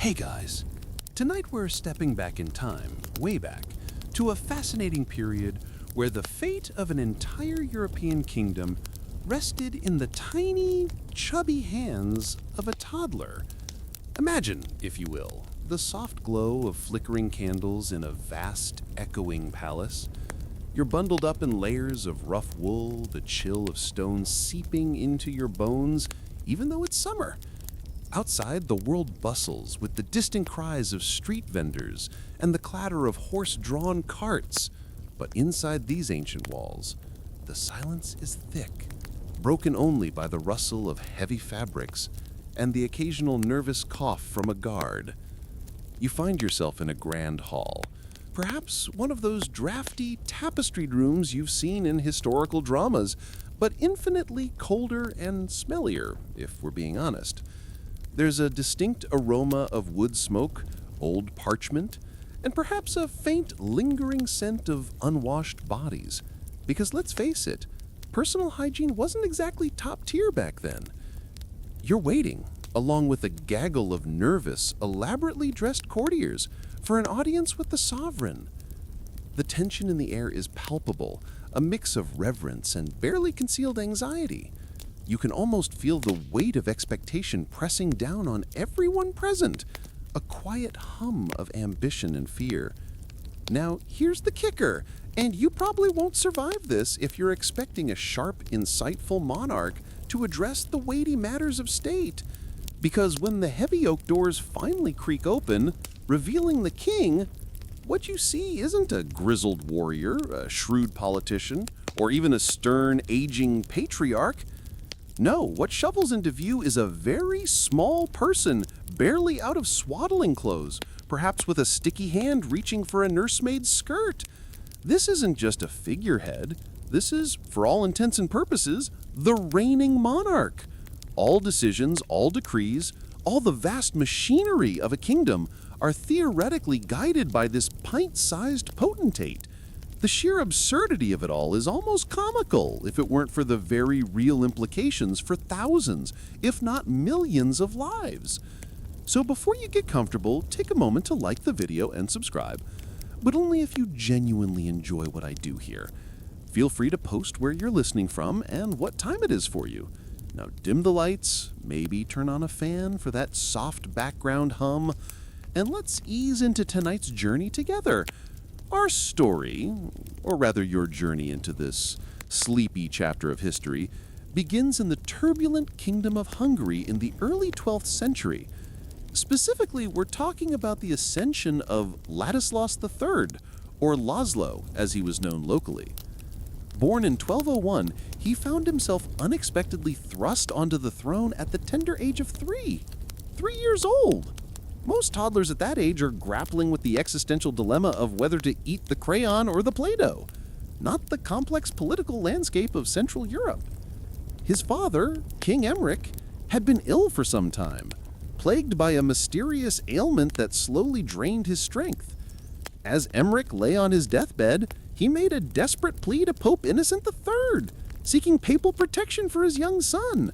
Hey guys, tonight we're stepping back in time, way back, to a fascinating period where the fate of an entire European kingdom rested in the tiny, chubby hands of a toddler. Imagine, if you will, the soft glow of flickering candles in a vast, echoing palace. You're bundled up in layers of rough wool, the chill of stone seeping into your bones, even though it's summer. Outside, the world bustles with the distant cries of street vendors and the clatter of horse-drawn carts. But inside these ancient walls, the silence is thick, broken only by the rustle of heavy fabrics and the occasional nervous cough from a guard. You find yourself in a grand hall, perhaps one of those drafty, tapestried rooms you've seen in historical dramas, but infinitely colder and smellier, if we're being honest. There's a distinct aroma of wood smoke, old parchment, and perhaps a faint, lingering scent of unwashed bodies. Because let's face it, personal hygiene wasn't exactly top tier back then. You're waiting, along with a gaggle of nervous, elaborately dressed courtiers, for an audience with the sovereign. The tension in the air is palpable, a mix of reverence and barely concealed anxiety. You can almost feel the weight of expectation pressing down on everyone present, a quiet hum of ambition and fear. Now, here's the kicker, and you probably won't survive this if you're expecting a sharp, insightful monarch to address the weighty matters of state. Because when the heavy oak doors finally creak open, revealing the king, what you see isn't a grizzled warrior, a shrewd politician, or even a stern, aging patriarch. No, what shovels into view is a very small person, barely out of swaddling clothes, perhaps with a sticky hand reaching for a nursemaid's skirt. This isn't just a figurehead. This is, for all intents and purposes, the reigning monarch. All decisions, all decrees, all the vast machinery of a kingdom are theoretically guided by this pint-sized potentate. The sheer absurdity of it all is almost comical if it weren't for the very real implications for thousands, if not millions of lives. So before you get comfortable, take a moment to like the video and subscribe, but only if you genuinely enjoy what I do here. Feel free to post where you're listening from and what time it is for you. Now dim the lights, maybe turn on a fan for that soft background hum, and let's ease into tonight's journey together. Our story, or rather your journey into this sleepy chapter of history, begins in the turbulent kingdom of Hungary in the early 12th century. Specifically, we're talking about the ascension of Ladislaus III, or Laszlo as he was known locally. Born in 1201, he found himself unexpectedly thrust onto the throne at the tender age of 3 years old. Most toddlers at that age are grappling with the existential dilemma of whether to eat the crayon or the Play-Doh, not the complex political landscape of Central Europe. His father, King Emmerich, had been ill for some time, plagued by a mysterious ailment that slowly drained his strength. As Emmerich lay on his deathbed, he made a desperate plea to Pope Innocent III, seeking papal protection for his young son.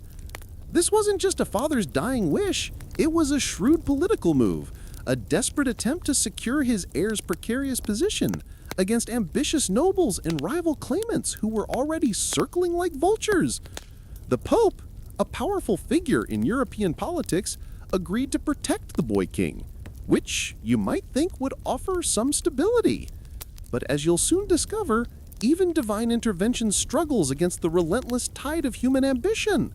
This wasn't just a father's dying wish, it was a shrewd political move, a desperate attempt to secure his heir's precarious position against ambitious nobles and rival claimants who were already circling like vultures. The Pope, a powerful figure in European politics, agreed to protect the boy king, which you might think would offer some stability. But as you'll soon discover, even divine intervention struggles against the relentless tide of human ambition.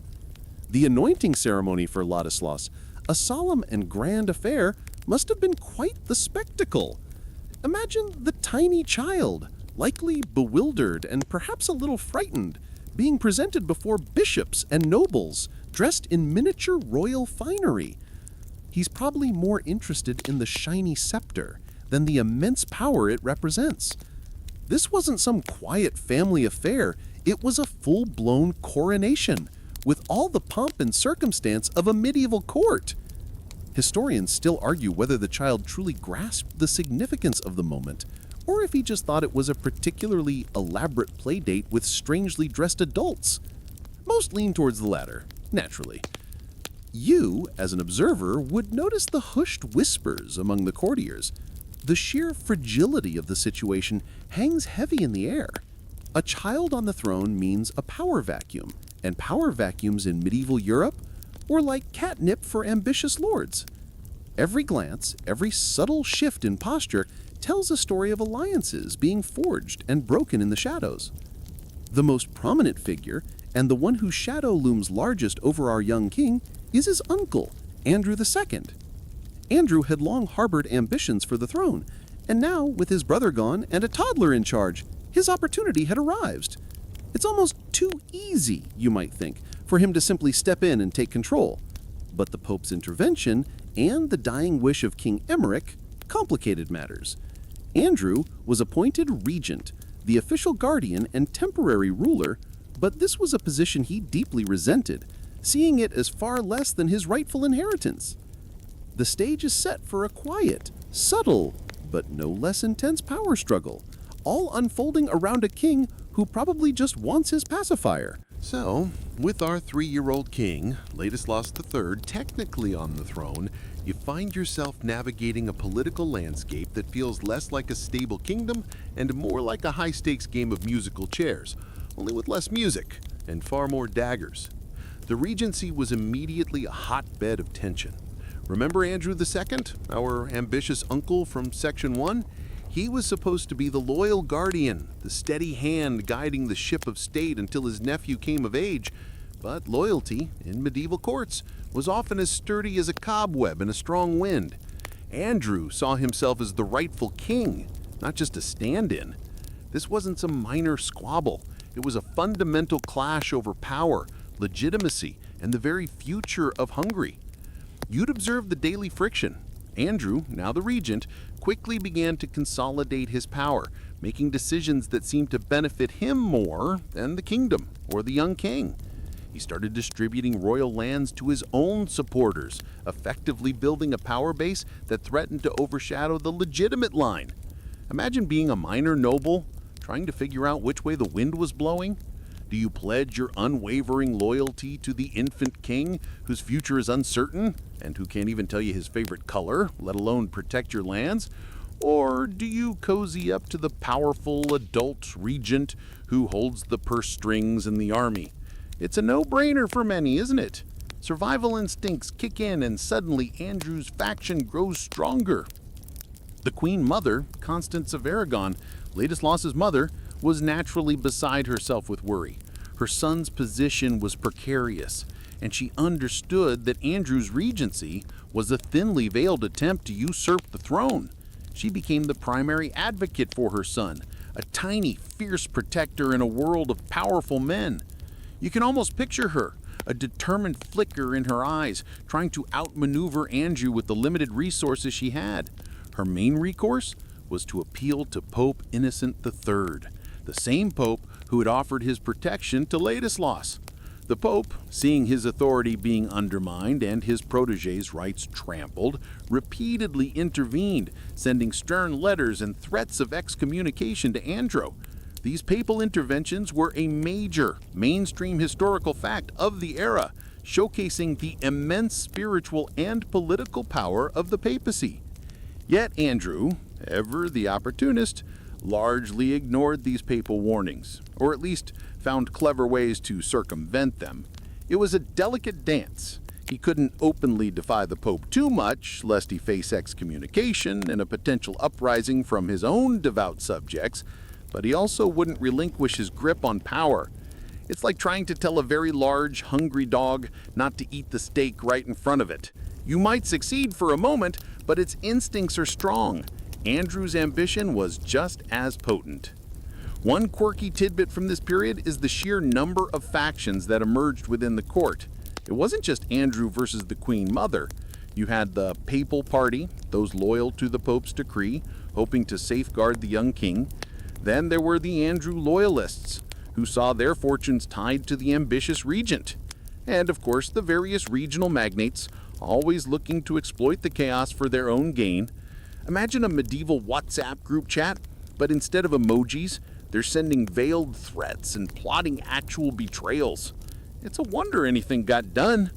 The anointing ceremony for Ladislaus, a solemn and grand affair, must have been quite the spectacle. Imagine the tiny child, likely bewildered and perhaps a little frightened, being presented before bishops and nobles, dressed in miniature royal finery. He's probably more interested in the shiny scepter than the immense power it represents. This wasn't some quiet family affair, it was a full-blown coronation, with all the pomp and circumstance of a medieval court. Historians still argue whether the child truly grasped the significance of the moment, or if he just thought it was a particularly elaborate playdate with strangely dressed adults. Most lean towards the latter, naturally. You, as an observer, would notice the hushed whispers among the courtiers. The sheer fragility of the situation hangs heavy in the air. A child on the throne means a power vacuum, and power vacuums in medieval Europe were like catnip for ambitious lords. Every glance, every subtle shift in posture tells a story of alliances being forged and broken in the shadows. The most prominent figure, and the one whose shadow looms largest over our young king, is his uncle, Andrew II. Andrew had long harbored ambitions for the throne, and now, with his brother gone and a toddler in charge, his opportunity had arrived. It's almost too easy, you might think, for him to simply step in and take control. But the Pope's intervention and the dying wish of King Emmerich complicated matters. Andrew was appointed regent, the official guardian and temporary ruler, but this was a position he deeply resented, seeing it as far less than his rightful inheritance. The stage is set for a quiet, subtle, but no less intense power struggle, all unfolding around a king who probably just wants his pacifier. So, with our 3-year-old king, Ladislas III, technically on the throne, you find yourself navigating a political landscape that feels less like a stable kingdom and more like a high-stakes game of musical chairs, only with less music and far more daggers. The regency was immediately a hotbed of tension. Remember Andrew II, our ambitious uncle from Section 1? He was supposed to be the loyal guardian, the steady hand guiding the ship of state until his nephew came of age. But loyalty, in medieval courts, was often as sturdy as a cobweb in a strong wind. Andrew saw himself as the rightful king, not just a stand-in. This wasn't some minor squabble. It was a fundamental clash over power, legitimacy, and the very future of Hungary. You'd observe the daily friction. Andrew, now the regent, quickly began to consolidate his power, making decisions that seemed to benefit him more than the kingdom or the young king. He started distributing royal lands to his own supporters, effectively building a power base that threatened to overshadow the legitimate line. Imagine being a minor noble, trying to figure out which way the wind was blowing. Do you pledge your unwavering loyalty to the infant king, whose future is uncertain, and who can't even tell you his favorite color, let alone protect your lands? Or do you cozy up to the powerful adult regent who holds the purse strings and the army? It's a no-brainer for many, isn't it? Survival instincts kick in, and suddenly Andrew's faction grows stronger. The Queen Mother, Constance of Aragon, Ladislas's mother, was naturally beside herself with worry. Her son's position was precarious, and she understood that Andrew's regency was a thinly veiled attempt to usurp the throne. She became the primary advocate for her son, a tiny, fierce protector in a world of powerful men. You can almost picture her, a determined flicker in her eyes, trying to outmaneuver Andrew with the limited resources she had. Her main recourse was to appeal to Pope Innocent III, the same pope who had offered his protection to Ladislas. The pope, seeing his authority being undermined and his protégé's rights trampled, repeatedly intervened, sending stern letters and threats of excommunication to Andrew. These papal interventions were a major, mainstream historical fact of the era, showcasing the immense spiritual and political power of the papacy. Yet Andrew, ever the opportunist, largely ignored these papal warnings, or at least found clever ways to circumvent them. It was a delicate dance. He couldn't openly defy the Pope too much, lest he face excommunication and a potential uprising from his own devout subjects, but he also wouldn't relinquish his grip on power. It's like trying to tell a very large, hungry dog not to eat the steak right in front of it. You might succeed for a moment, but its instincts are strong. Andrew's ambition was just as potent. One quirky tidbit from this period is the sheer number of factions that emerged within the court. It wasn't just Andrew versus the Queen Mother. You had the Papal Party, those loyal to the Pope's decree, hoping to safeguard the young king. Then there were the Andrew Loyalists, who saw their fortunes tied to the ambitious regent. And of course, the various regional magnates, always looking to exploit the chaos for their own gain. Imagine a medieval WhatsApp group chat, but instead of emojis, they're sending veiled threats and plotting actual betrayals. It's a wonder anything got done.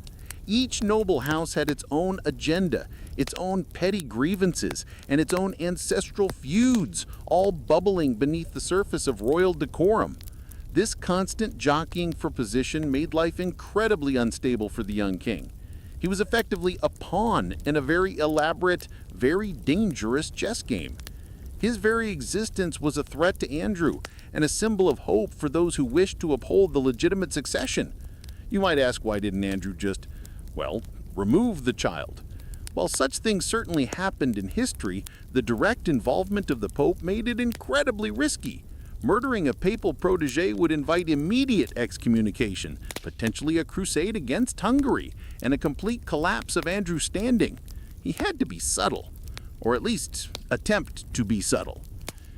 Each noble house had its own agenda, its own petty grievances, and its own ancestral feuds, all bubbling beneath the surface of royal decorum. This constant jockeying for position made life incredibly unstable for the young king. He was effectively a pawn in a very elaborate, very dangerous chess game. His very existence was a threat to Andrew and a symbol of hope for those who wished to uphold the legitimate succession. You might ask, why didn't Andrew just, remove the child? While such things certainly happened in history, the direct involvement of the Pope made it incredibly risky. Murdering a papal protege would invite immediate excommunication, potentially a crusade against Hungary, and a complete collapse of Andrew's standing. He had to be subtle, or at least attempt to be subtle.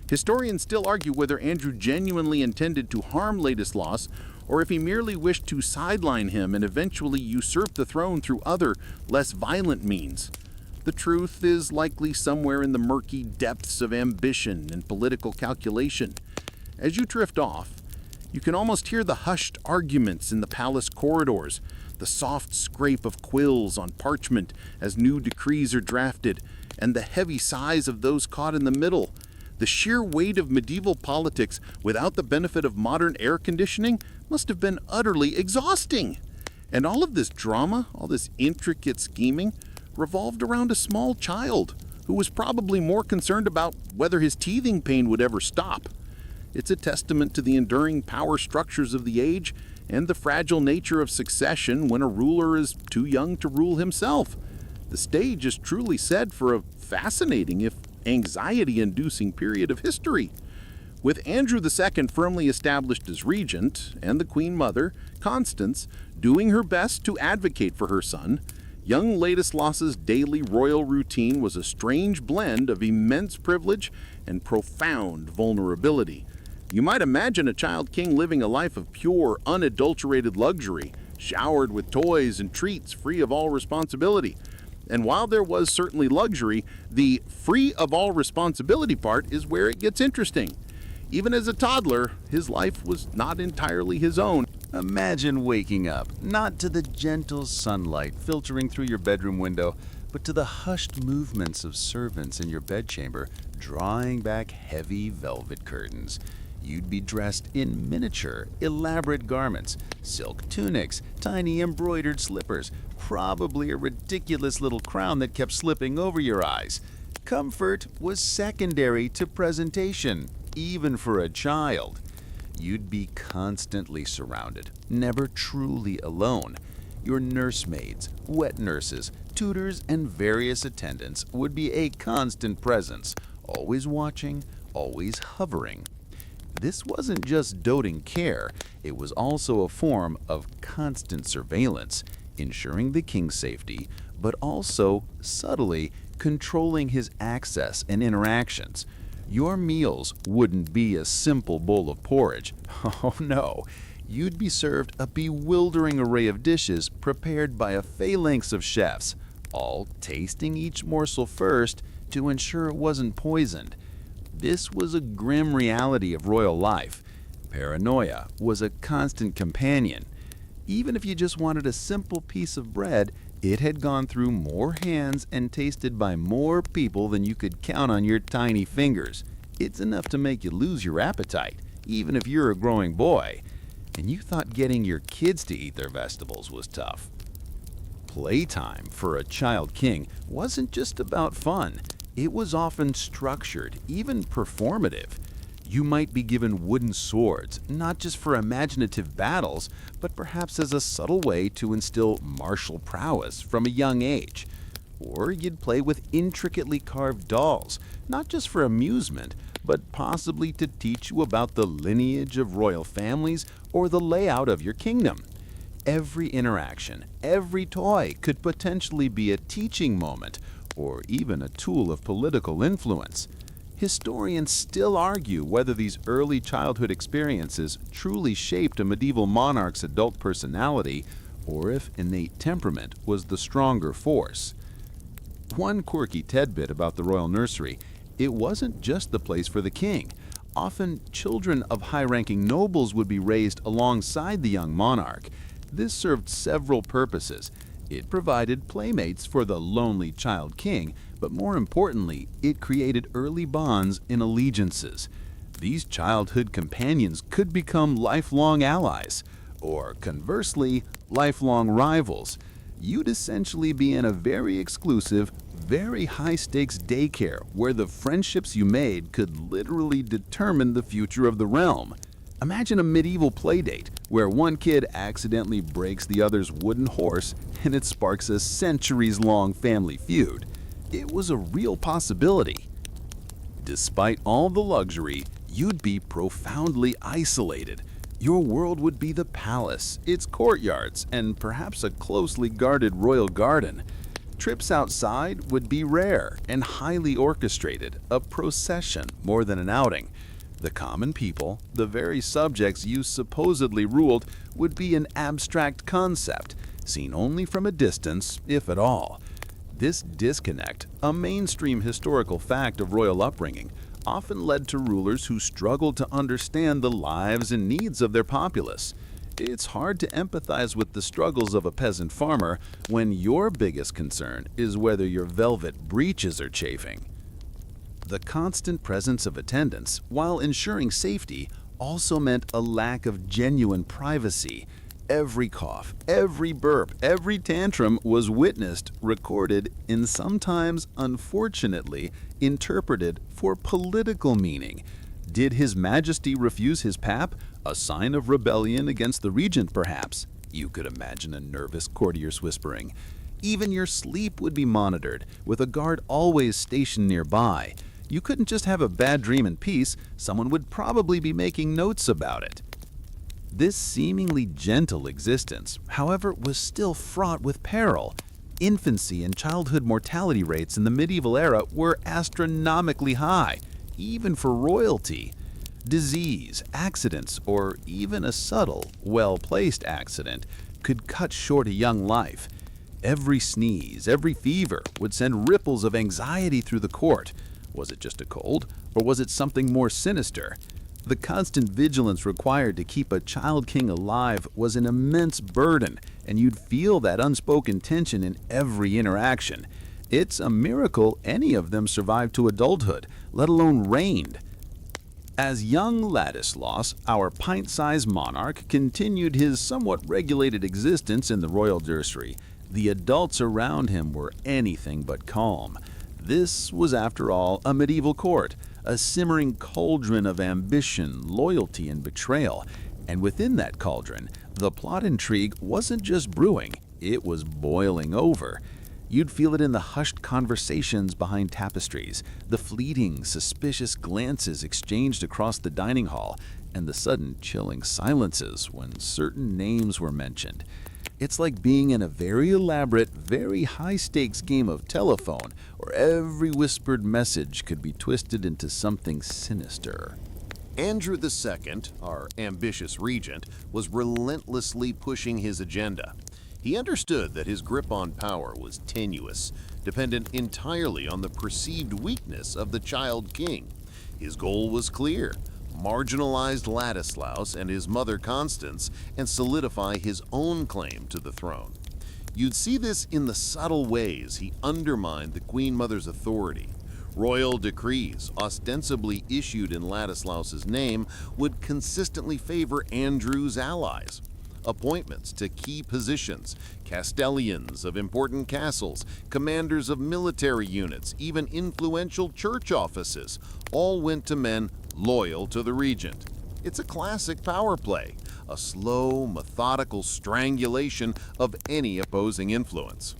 Historians still argue whether Andrew genuinely intended to harm Ladislas, or if he merely wished to sideline him and eventually usurp the throne through other, less violent means. The truth is likely somewhere in the murky depths of ambition and political calculation. As you drift off, you can almost hear the hushed arguments in the palace corridors, the soft scrape of quills on parchment as new decrees are drafted, and the heavy sighs of those caught in the middle. The sheer weight of medieval politics without the benefit of modern air conditioning must have been utterly exhausting. And all of this drama, all this intricate scheming, revolved around a small child who was probably more concerned about whether his teething pain would ever stop. It's a testament to the enduring power structures of the age and the fragile nature of succession when a ruler is too young to rule himself. The stage is truly set for a fascinating, if anxiety-inducing period of history. With Andrew II firmly established as regent, and the Queen Mother, Constance, doing her best to advocate for her son, young Ladislas's daily royal routine was a strange blend of immense privilege and profound vulnerability. You might imagine a child king living a life of pure, unadulterated luxury, showered with toys and treats, free of all responsibility. And while there was certainly luxury, the free of all responsibility part is where it gets interesting. Even as a toddler, his life was not entirely his own. Imagine waking up, not to the gentle sunlight filtering through your bedroom window, but to the hushed movements of servants in your bedchamber, drawing back heavy velvet curtains. You'd be dressed in miniature, elaborate garments, silk tunics, tiny embroidered slippers, probably a ridiculous little crown that kept slipping over your eyes. Comfort was secondary to presentation, even for a child. You'd be constantly surrounded, never truly alone. Your nursemaids, wet nurses, tutors, and various attendants would be a constant presence, always watching, always hovering. This wasn't just doting care, it was also a form of constant surveillance, ensuring the king's safety, but also, subtly, controlling his access and interactions. Your meals wouldn't be a simple bowl of porridge. Oh no, you'd be served a bewildering array of dishes prepared by a phalanx of chefs, all tasting each morsel first to ensure it wasn't poisoned. This was a grim reality of royal life. Paranoia was a constant companion. Even if you just wanted a simple piece of bread, it had gone through more hands and tasted by more people than you could count on your tiny fingers. It's enough to make you lose your appetite, even if you're a growing boy. And you thought getting your kids to eat their vegetables was tough. Playtime for a child king wasn't just about fun. It was often structured, even performative. You might be given wooden swords, not just for imaginative battles, but perhaps as a subtle way to instill martial prowess from a young age. Or you'd play with intricately carved dolls, not just for amusement, but possibly to teach you about the lineage of royal families or the layout of your kingdom. Every interaction, every toy could potentially be a teaching moment, or even a tool of political influence. Historians still argue whether these early childhood experiences truly shaped a medieval monarch's adult personality, or if innate temperament was the stronger force. One quirky tidbit about the royal nursery: it wasn't just the place for the king. Often, children of high-ranking nobles would be raised alongside the young monarch. This served several purposes. It provided playmates for the lonely child king, but more importantly, it created early bonds in allegiances. These childhood companions could become lifelong allies, or conversely, lifelong rivals. You'd essentially be in a very exclusive, very high-stakes daycare where the friendships you made could literally determine the future of the realm. Imagine a medieval playdate where one kid accidentally breaks the other's wooden horse and it sparks a centuries-long family feud. It was a real possibility. Despite all the luxury, you'd be profoundly isolated. Your world would be the palace, its courtyards, and perhaps a closely guarded royal garden. Trips outside would be rare and highly orchestrated, a procession more than an outing. The common people, the very subjects you supposedly ruled, would be an abstract concept, seen only from a distance, if at all. This disconnect, a mainstream historical fact of royal upbringing, often led to rulers who struggled to understand the lives and needs of their populace. It's hard to empathize with the struggles of a peasant farmer when your biggest concern is whether your velvet breeches are chafing. The constant presence of attendants, while ensuring safety, also meant a lack of genuine privacy. Every cough, every burp, every tantrum was witnessed, recorded, and sometimes, unfortunately, interpreted for political meaning. Did His Majesty refuse his pap? A sign of rebellion against the regent, perhaps? You could imagine a nervous courtier's whispering. Even your sleep would be monitored, with a guard always stationed nearby. You couldn't just have a bad dream in peace, someone would probably be making notes about it. This seemingly gentle existence, however, was still fraught with peril. Infancy and childhood mortality rates in the medieval era were astronomically high, even for royalty. Disease, accidents, or even a subtle, well-placed accident could cut short a young life. Every sneeze, every fever would send ripples of anxiety through the court. Was it just a cold, or was it something more sinister? The constant vigilance required to keep a child king alive was an immense burden, and you'd feel that unspoken tension in every interaction. It's a miracle any of them survived to adulthood, let alone reigned. As young Ladislaus, our pint-sized monarch, continued his somewhat regulated existence in the royal nursery, the adults around him were anything but calm. This was, after all, a medieval court, a simmering cauldron of ambition, loyalty, and betrayal. And within that cauldron, the plot intrigue wasn't just brewing, it was boiling over. You'd feel it in the hushed conversations behind tapestries, the fleeting, suspicious glances exchanged across the dining hall, and the sudden chilling silences when certain names were mentioned. It's like being in a very elaborate, very high-stakes game of telephone, where every whispered message could be twisted into something sinister. Andrew II, our ambitious regent, was relentlessly pushing his agenda. He understood that his grip on power was tenuous, dependent entirely on the perceived weakness of the child king. His goal was clear: marginalize Ladislaus and his mother Constance and solidify his own claim to the throne. You'd see this in the subtle ways he undermined the Queen Mother's authority. Royal decrees, ostensibly issued in Ladislaus's name, would consistently favor Andrew's allies. Appointments to key positions, castellans of important castles, commanders of military units, even influential church offices, all went to men loyal to the regent. It's a classic power play, a slow, methodical strangulation of any opposing influence.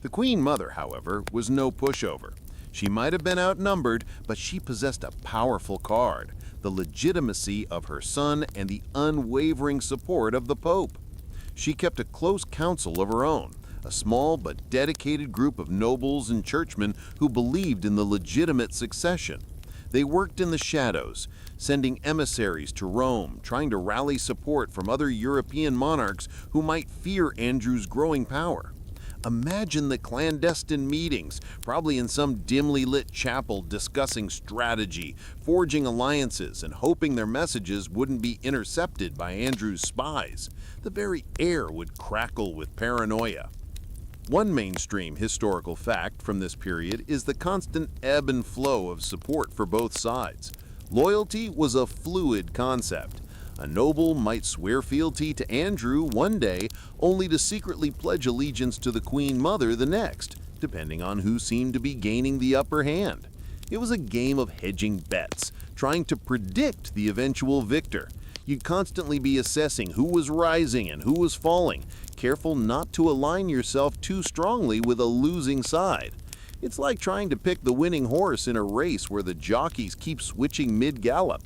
The Queen Mother, however, was no pushover. She might have been outnumbered, but she possessed a powerful card: the legitimacy of her son and the unwavering support of the Pope. She kept a close council of her own, a small but dedicated group of nobles and churchmen who believed in the legitimate succession. They worked in the shadows, sending emissaries to Rome, trying to rally support from other European monarchs who might fear Andrew's growing power. Imagine the clandestine meetings, probably in some dimly lit chapel, discussing strategy, forging alliances, and hoping their messages wouldn't be intercepted by Andrew's spies. The very air would crackle with paranoia. One mainstream historical fact from this period is the constant ebb and flow of support for both sides. Loyalty was a fluid concept. A noble might swear fealty to Andrew one day, only to secretly pledge allegiance to the Queen Mother the next, depending on who seemed to be gaining the upper hand. It was a game of hedging bets, trying to predict the eventual victor. You'd constantly be assessing who was rising and who was falling, careful not to align yourself too strongly with a losing side. It's like trying to pick the winning horse in a race where the jockeys keep switching mid-gallop.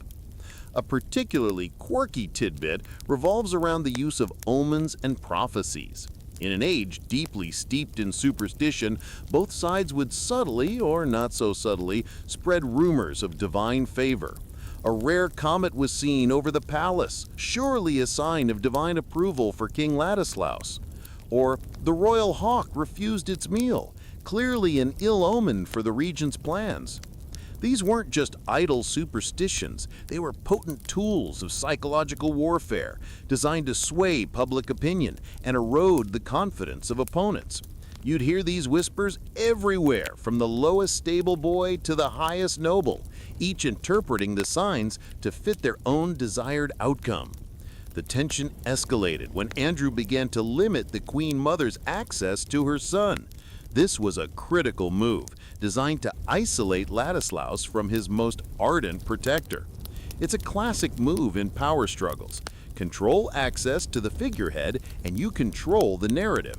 A particularly quirky tidbit revolves around the use of omens and prophecies. In an age deeply steeped in superstition, both sides would subtly, or not so subtly, spread rumors of divine favor. A rare comet was seen over the palace, surely a sign of divine approval for King Ladislaus. Or the royal hawk refused its meal, clearly an ill omen for the regent's plans. These weren't just idle superstitions, they were potent tools of psychological warfare, designed to sway public opinion and erode the confidence of opponents. You'd hear these whispers everywhere, from the lowest stable boy to the highest noble, each interpreting the signs to fit their own desired outcome. The tension escalated when Andrew began to limit the Queen Mother's access to her son. This was a critical move, designed to isolate Ladislaus from his most ardent protector. It's a classic move in power struggles. Control access to the figurehead and you control the narrative.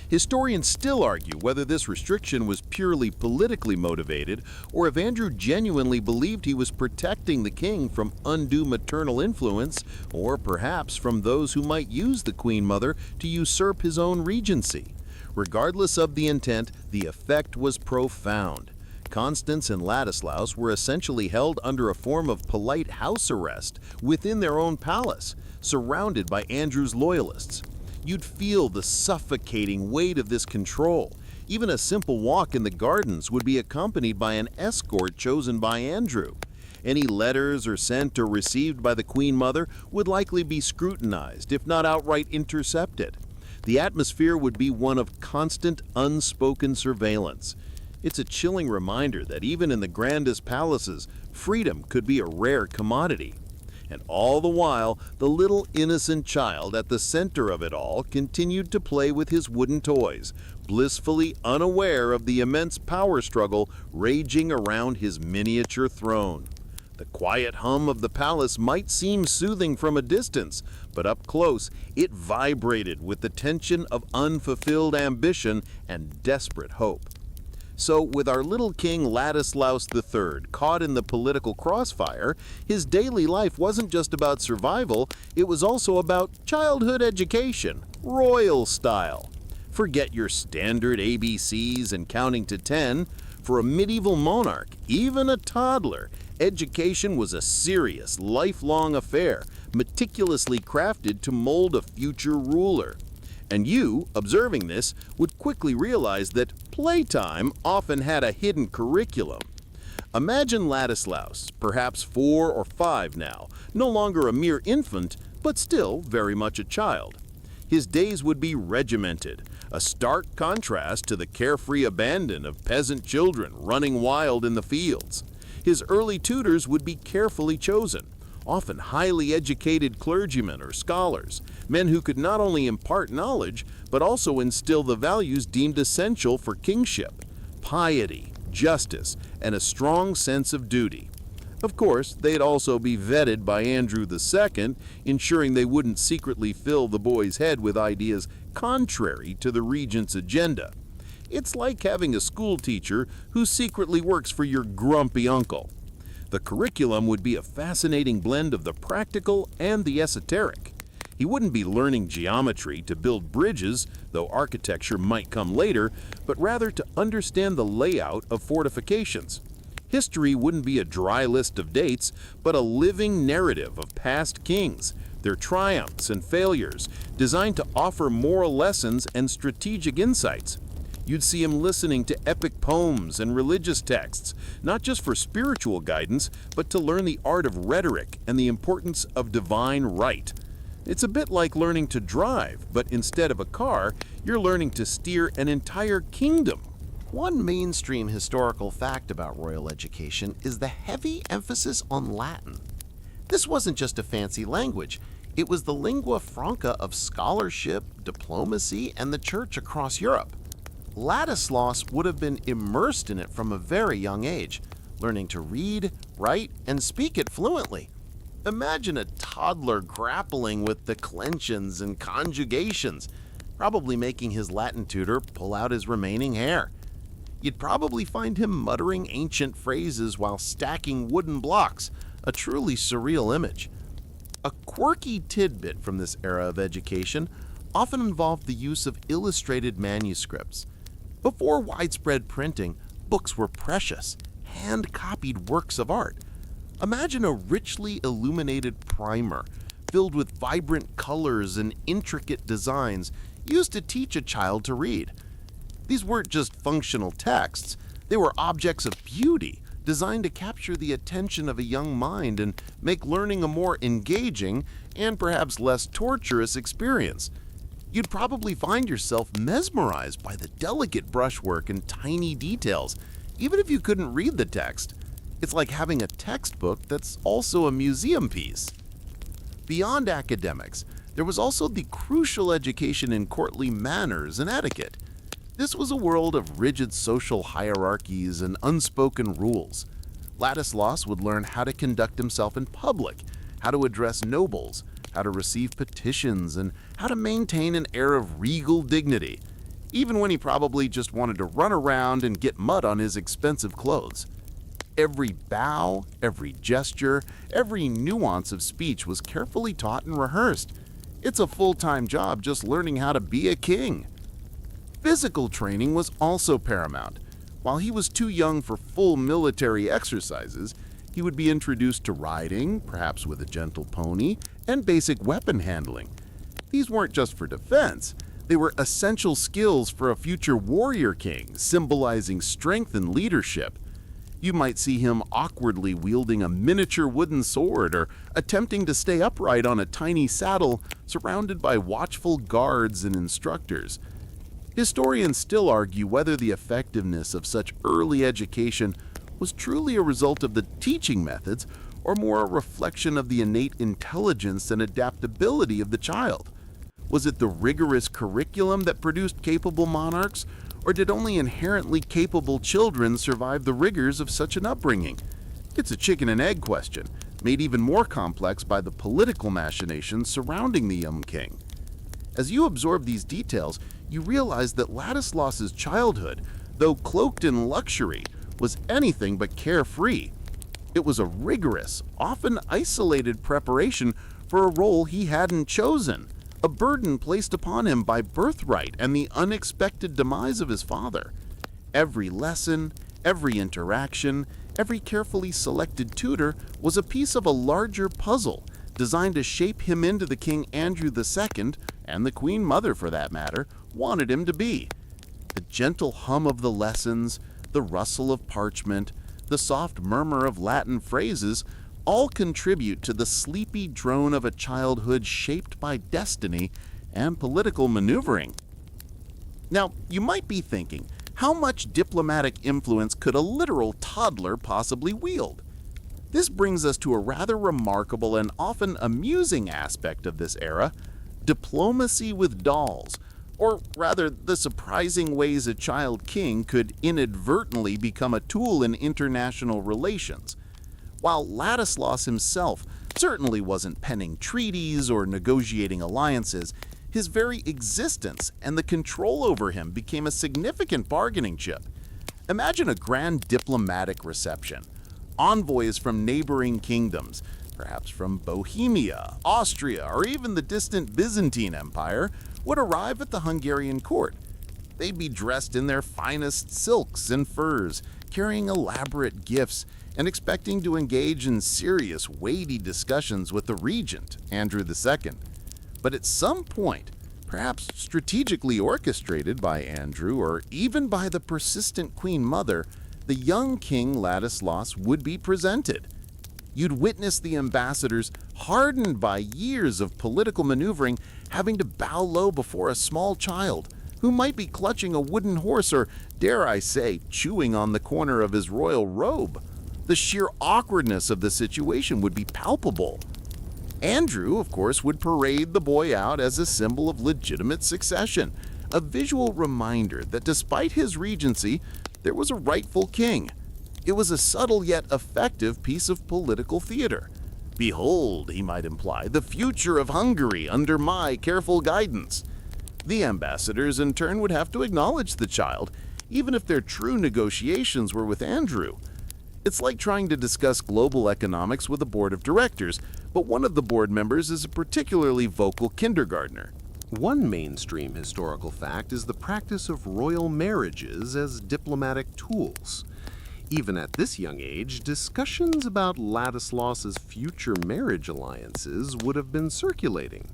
Historians still argue whether this restriction was purely politically motivated or if Andrew genuinely believed he was protecting the king from undue maternal influence or perhaps from those who might use the Queen Mother to usurp his own regency. Regardless of the intent, the effect was profound. Constance and Ladislaus were essentially held under a form of polite house arrest within their own palace, surrounded by Andrew's loyalists. You'd feel the suffocating weight of this control. Even a simple walk in the gardens would be accompanied by an escort chosen by Andrew. Any letters or sent or received by the Queen Mother would likely be scrutinized, if not outright intercepted. The atmosphere would be one of constant, unspoken surveillance. It's a chilling reminder that even in the grandest palaces, freedom could be a rare commodity. And all the while, the little innocent child at the center of it all continued to play with his wooden toys, blissfully unaware of the immense power struggle raging around his miniature throne. The quiet hum of the palace might seem soothing from a distance, but up close it vibrated with the tension of unfulfilled ambition and desperate hope. So, with our little king Ladislaus III caught in the political crossfire, his daily life wasn't just about survival, it was also about childhood education, royal style. Forget your standard ABCs and counting to 10. For a medieval monarch, even a toddler, education was a serious, lifelong affair, meticulously crafted to mold a future ruler. And you, observing this, would quickly realize that playtime often had a hidden curriculum. Imagine Ladislaus, perhaps 4 or 5 now, no longer a mere infant, but still very much a child. His days would be regimented, a stark contrast to the carefree abandon of peasant children running wild in the fields. His early tutors would be carefully chosen, often highly educated clergymen or scholars, men who could not only impart knowledge, but also instill the values deemed essential for kingship: piety, justice, and a strong sense of duty. Of course, they'd also be vetted by Andrew II, ensuring they wouldn't secretly fill the boy's head with ideas contrary to the regent's agenda. It's like having a school teacher who secretly works for your grumpy uncle. The curriculum would be a fascinating blend of the practical and the esoteric. He wouldn't be learning geometry to build bridges, though architecture might come later, but rather to understand the layout of fortifications. History wouldn't be a dry list of dates, but a living narrative of past kings, their triumphs and failures, designed to offer moral lessons and strategic insights. You'd see him listening to epic poems and religious texts, not just for spiritual guidance, but to learn the art of rhetoric and the importance of divine right. It's a bit like learning to drive, but instead of a car, you're learning to steer an entire kingdom. One mainstream historical fact about royal education is the heavy emphasis on Latin. This wasn't just a fancy language, it was the lingua franca of scholarship, diplomacy, and the church across Europe. Ladislaus would have been immersed in it from a very young age, learning to read, write, and speak it fluently. Imagine a toddler grappling with declensions and conjugations, probably making his Latin tutor pull out his remaining hair. You'd probably find him muttering ancient phrases while stacking wooden blocks, a truly surreal image. A quirky tidbit from this era of education often involved the use of illustrated manuscripts. Before widespread printing, books were precious, hand-copied works of art. Imagine a richly illuminated primer filled with vibrant colors and intricate designs used to teach a child to read. These weren't just functional texts, they were objects of beauty, designed to capture the attention of a young mind and make learning a more engaging and perhaps less torturous experience. You'd probably find yourself mesmerized by the delicate brushwork and tiny details, even if you couldn't read the text. It's like having a textbook that's also a museum piece. Beyond academics, there was also the crucial education in courtly manners and etiquette. This was a world of rigid social hierarchies and unspoken rules. Ladislaus would learn how to conduct himself in public, how to address nobles, how to receive petitions, and how to maintain an air of regal dignity, even when he probably just wanted to run around and get mud on his expensive clothes. Every bow, every gesture, every nuance of speech was carefully taught and rehearsed. It's a full-time job just learning how to be a king. Physical training was also paramount. While he was too young for full military exercises, he would be introduced to riding, perhaps with a gentle pony, and basic weapon handling. These weren't just for defense, they were essential skills for a future warrior king, symbolizing strength and leadership. You might see him awkwardly wielding a miniature wooden sword or attempting to stay upright on a tiny saddle surrounded by watchful guards and instructors. Historians still argue whether the effectiveness of such early education was truly a result of the teaching methods or more a reflection of the innate intelligence and adaptability of the child. Was it the rigorous curriculum that produced capable monarchs, or did only inherently capable children survive the rigors of such an upbringing? It's a chicken and egg question, made even more complex by the political machinations surrounding the young king. As you absorb these details, you realize that Ladislaus's childhood, though cloaked in luxury, was anything but carefree. It was a rigorous, often isolated preparation for a role he hadn't chosen, a burden placed upon him by birthright and the unexpected demise of his father. Every lesson, every interaction, every carefully selected tutor was a piece of a larger puzzle designed to shape him into the King Andrew II, and the Queen Mother for that matter, wanted him to be. The gentle hum of the lessons, the rustle of parchment, the soft murmur of Latin phrases all contribute to the sleepy drone of a childhood shaped by destiny and political maneuvering. Now, you might be thinking, how much diplomatic influence could a literal toddler possibly wield? This brings us to a rather remarkable and often amusing aspect of this era: diplomacy with dolls, or rather the surprising ways a child king could inadvertently become a tool in international relations. While Ladislaus himself certainly wasn't penning treaties or negotiating alliances, his very existence and the control over him became a significant bargaining chip. Imagine a grand diplomatic reception. Envoys from neighboring kingdoms, perhaps from Bohemia, Austria, or even the distant Byzantine Empire, would arrive at the Hungarian court. They'd be dressed in their finest silks and furs, carrying elaborate gifts, and expecting to engage in serious, weighty discussions with the regent, Andrew II. But at some point, perhaps strategically orchestrated by Andrew or even by the persistent Queen Mother, the young King Ladislaus would be presented. You'd witness the ambassadors, hardened by years of political maneuvering, having to bow low before a small child who might be clutching a wooden horse or, dare I say, chewing on the corner of his royal robe. The sheer awkwardness of the situation would be palpable. Andrew, of course, would parade the boy out as a symbol of legitimate succession, a visual reminder that despite his regency, there was a rightful king. It was a subtle yet effective piece of political theater. Behold, he might imply, the future of Hungary under my careful guidance. The ambassadors, in turn, would have to acknowledge the child, even if their true negotiations were with Andrew. It's like trying to discuss global economics with a board of directors, but one of the board members is a particularly vocal kindergartner. One mainstream historical fact is the practice of royal marriages as diplomatic tools. Even at this young age, discussions about Ladislaus's future marriage alliances would have been circulating.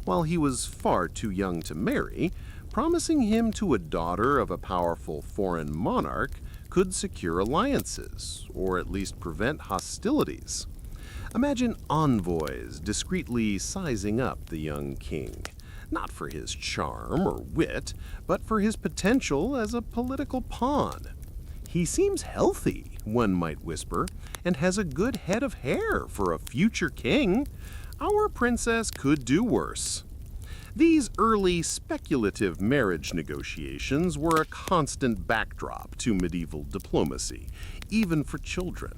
While he was far too young to marry, promising him to a daughter of a powerful foreign monarch could secure alliances, or at least prevent hostilities. Imagine envoys discreetly sizing up the young king, not for his charm or wit, but for his potential as a political pawn. He seems healthy, one might whisper, and has a good head of hair for a future king. Our princess could do worse. These early speculative marriage negotiations were a constant backdrop to medieval diplomacy, even for children.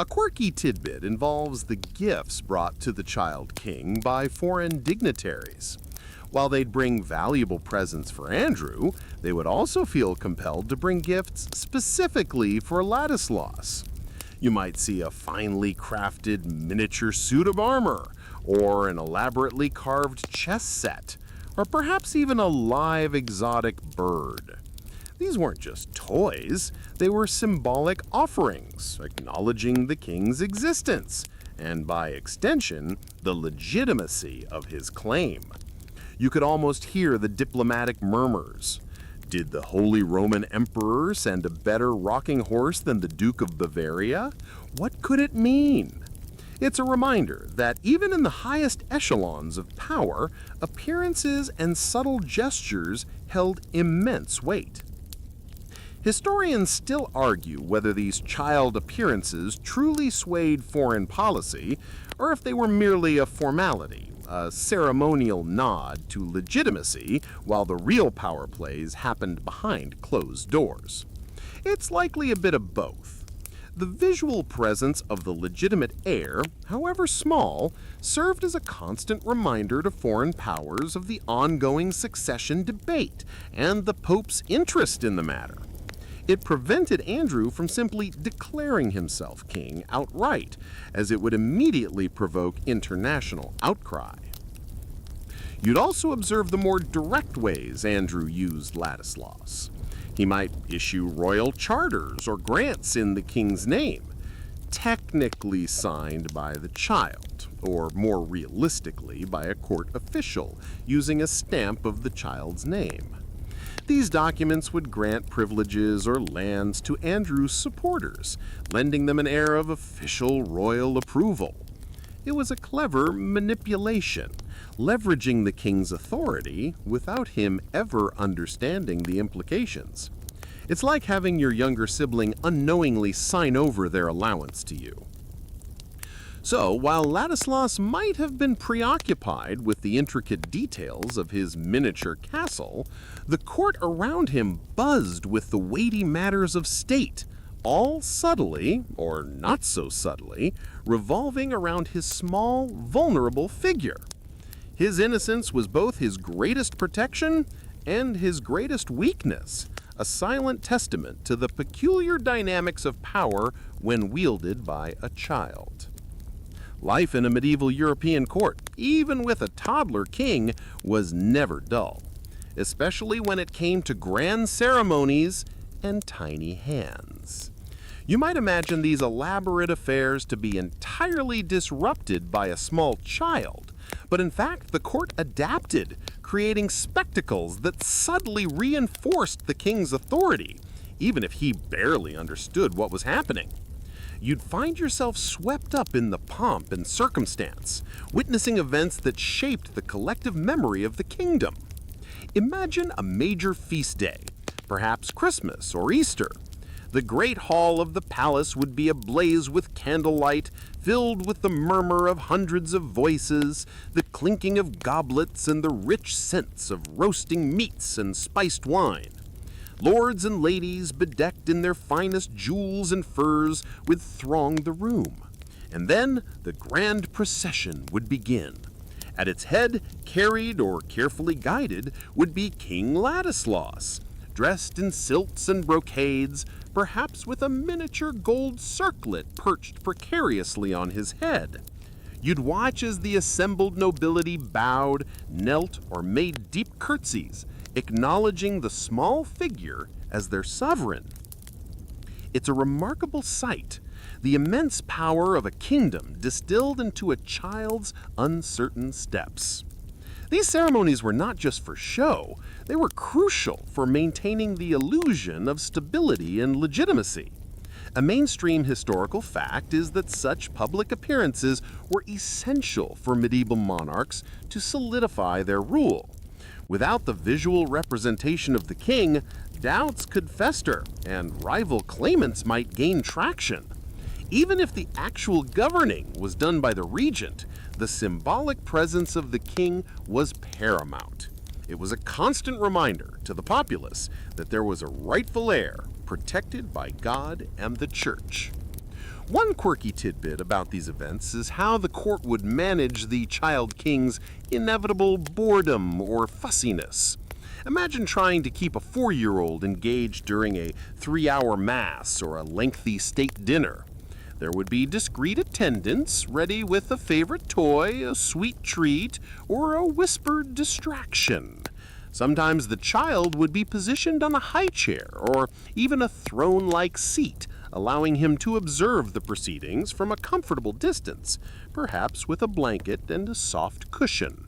A quirky tidbit involves the gifts brought to the child king by foreign dignitaries. While they'd bring valuable presents for Andrew, they would also feel compelled to bring gifts specifically for Ladislaus. You might see a finely crafted miniature suit of armor, or an elaborately carved chess set, or perhaps even a live exotic bird. These weren't just toys, they were symbolic offerings, acknowledging the king's existence, and by extension, the legitimacy of his claim. You could almost hear the diplomatic murmurs. Did the Holy Roman Emperor send a better rocking horse than the Duke of Bavaria? What could it mean? It's a reminder that even in the highest echelons of power, appearances and subtle gestures held immense weight. Historians still argue whether these child appearances truly swayed foreign policy, or if they were merely a formality, a ceremonial nod to legitimacy, while the real power plays happened behind closed doors. It's likely a bit of both. The visual presence of the legitimate heir, however small, served as a constant reminder to foreign powers of the ongoing succession debate and the Pope's interest in the matter. It prevented Andrew from simply declaring himself king outright, as it would immediately provoke international outcry. You'd also observe the more direct ways Andrew used Ladislaus. He might issue royal charters or grants in the king's name, technically signed by the child, or more realistically by a court official, using a stamp of the child's name. These documents would grant privileges or lands to Andrew's supporters, lending them an air of official royal approval. It was a clever manipulation, leveraging the king's authority without him ever understanding the implications. It's like having your younger sibling unknowingly sign over their allowance to you. So, while Ladislaus might have been preoccupied with the intricate details of his miniature castle, the court around him buzzed with the weighty matters of state, all subtly, or not so subtly, revolving around his small, vulnerable figure. His innocence was both his greatest protection and his greatest weakness, a silent testament to the peculiar dynamics of power when wielded by a child. Life in a medieval European court, even with a toddler king, was never dull, especially when it came to grand ceremonies and tiny hands. You might imagine these elaborate affairs to be entirely disrupted by a small child, but in fact the court adapted, creating spectacles that subtly reinforced the king's authority, even if he barely understood what was happening. you'd find yourself swept up in the pomp and circumstance, witnessing events that shaped the collective memory of the kingdom. Imagine a major feast day, perhaps Christmas or Easter. The great hall of the palace would be ablaze with candlelight, filled with the murmur of hundreds of voices, the clinking of goblets, and the rich scents of roasting meats and spiced wine. Lords and ladies, bedecked in their finest jewels and furs, would throng the room. And then the grand procession would begin. At its head, carried or carefully guided, would be King Ladislaus, dressed in silks and brocades, perhaps with a miniature gold circlet perched precariously on his head. You'd watch as the assembled nobility bowed, knelt, or made deep curtsies, acknowledging the small figure as their sovereign. It's a remarkable sight, the immense power of a kingdom distilled into a child's uncertain steps. These ceremonies were not just for show, they were crucial for maintaining the illusion of stability and legitimacy. A mainstream historical fact is that such public appearances were essential for medieval monarchs to solidify their rule. Without the visual representation of the king, doubts could fester and rival claimants might gain traction. Even if the actual governing was done by the regent, the symbolic presence of the king was paramount. It was a constant reminder to the populace that there was a rightful heir protected by God and the church. One quirky tidbit about these events is how the court would manage the child king's inevitable boredom or fussiness. Imagine trying to keep a 4-year-old engaged during a 3-hour mass or a lengthy state dinner. There would be discreet attendants ready with a favorite toy, a sweet treat, or a whispered distraction. Sometimes the child would be positioned on a high chair or even a throne-like seat, allowing him to observe the proceedings from a comfortable distance, perhaps with a blanket and a soft cushion.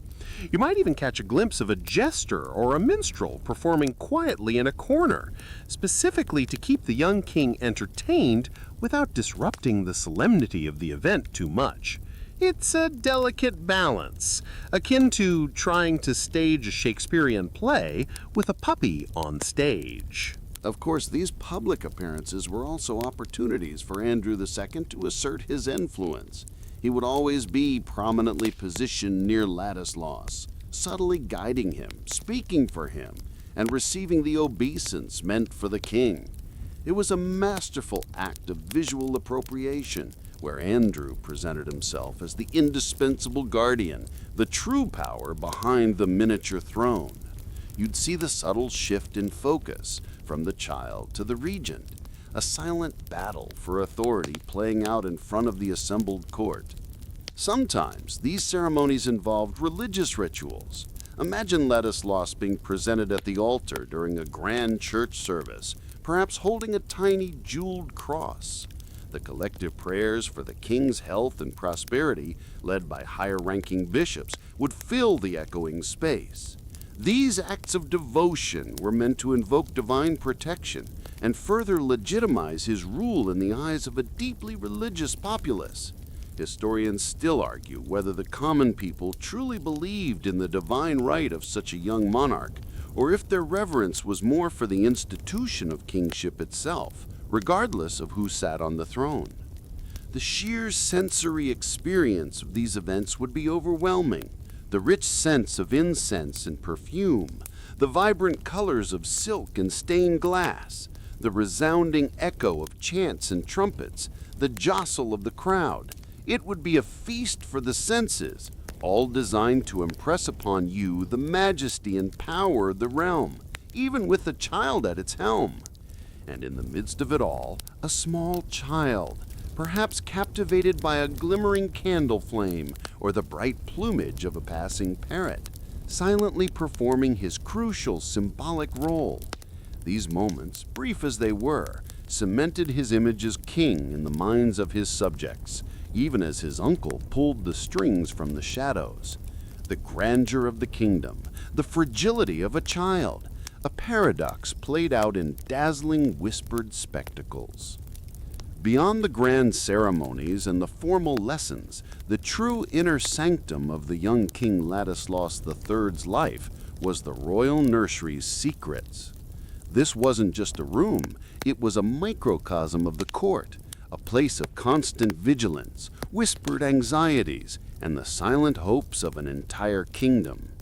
You might even catch a glimpse of a jester or a minstrel performing quietly in a corner, specifically to keep the young king entertained without disrupting the solemnity of the event too much. It's a delicate balance, akin to trying to stage a Shakespearean play with a puppy on stage. Of course, these public appearances were also opportunities for Andrew II to assert his influence. He would always be prominently positioned near Ladislaus, subtly guiding him, speaking for him, and receiving the obeisance meant for the king. It was a masterful act of visual appropriation, where Andrew presented himself as the indispensable guardian, the true power behind the miniature throne. You'd see the subtle shift in focus from the child to the regent, a silent battle for authority playing out in front of the assembled court. Sometimes these ceremonies involved religious rituals. Imagine Ladislaus being presented at the altar during a grand church service, perhaps holding a tiny jeweled cross. The collective prayers for the king's health and prosperity, led by higher-ranking bishops, would fill the echoing space. These acts of devotion were meant to invoke divine protection and further legitimize his rule in the eyes of a deeply religious populace. Historians still argue whether the common people truly believed in the divine right of such a young monarch, or if their reverence was more for the institution of kingship itself, regardless of who sat on the throne. The sheer sensory experience of these events would be overwhelming. The rich scents of incense and perfume, the vibrant colors of silk and stained glass, the resounding echo of chants and trumpets, the jostle of the crowd. It would be a feast for the senses, all designed to impress upon you the majesty and power of the realm, even with the child at its helm. And in the midst of it all, a small child, perhaps captivated by a glimmering candle flame or the bright plumage of a passing parrot, silently performing his crucial symbolic role. These moments, brief as they were, cemented his image as king in the minds of his subjects, even as his uncle pulled the strings from the shadows. The grandeur of the kingdom, the fragility of a child, a paradox played out in dazzling whispered spectacles. Beyond the grand ceremonies and the formal lessons, the true inner sanctum of the young King Ladislaus III's life was the royal nursery's secrets. This wasn't just a room, it was a microcosm of the court, a place of constant vigilance, whispered anxieties, and the silent hopes of an entire kingdom.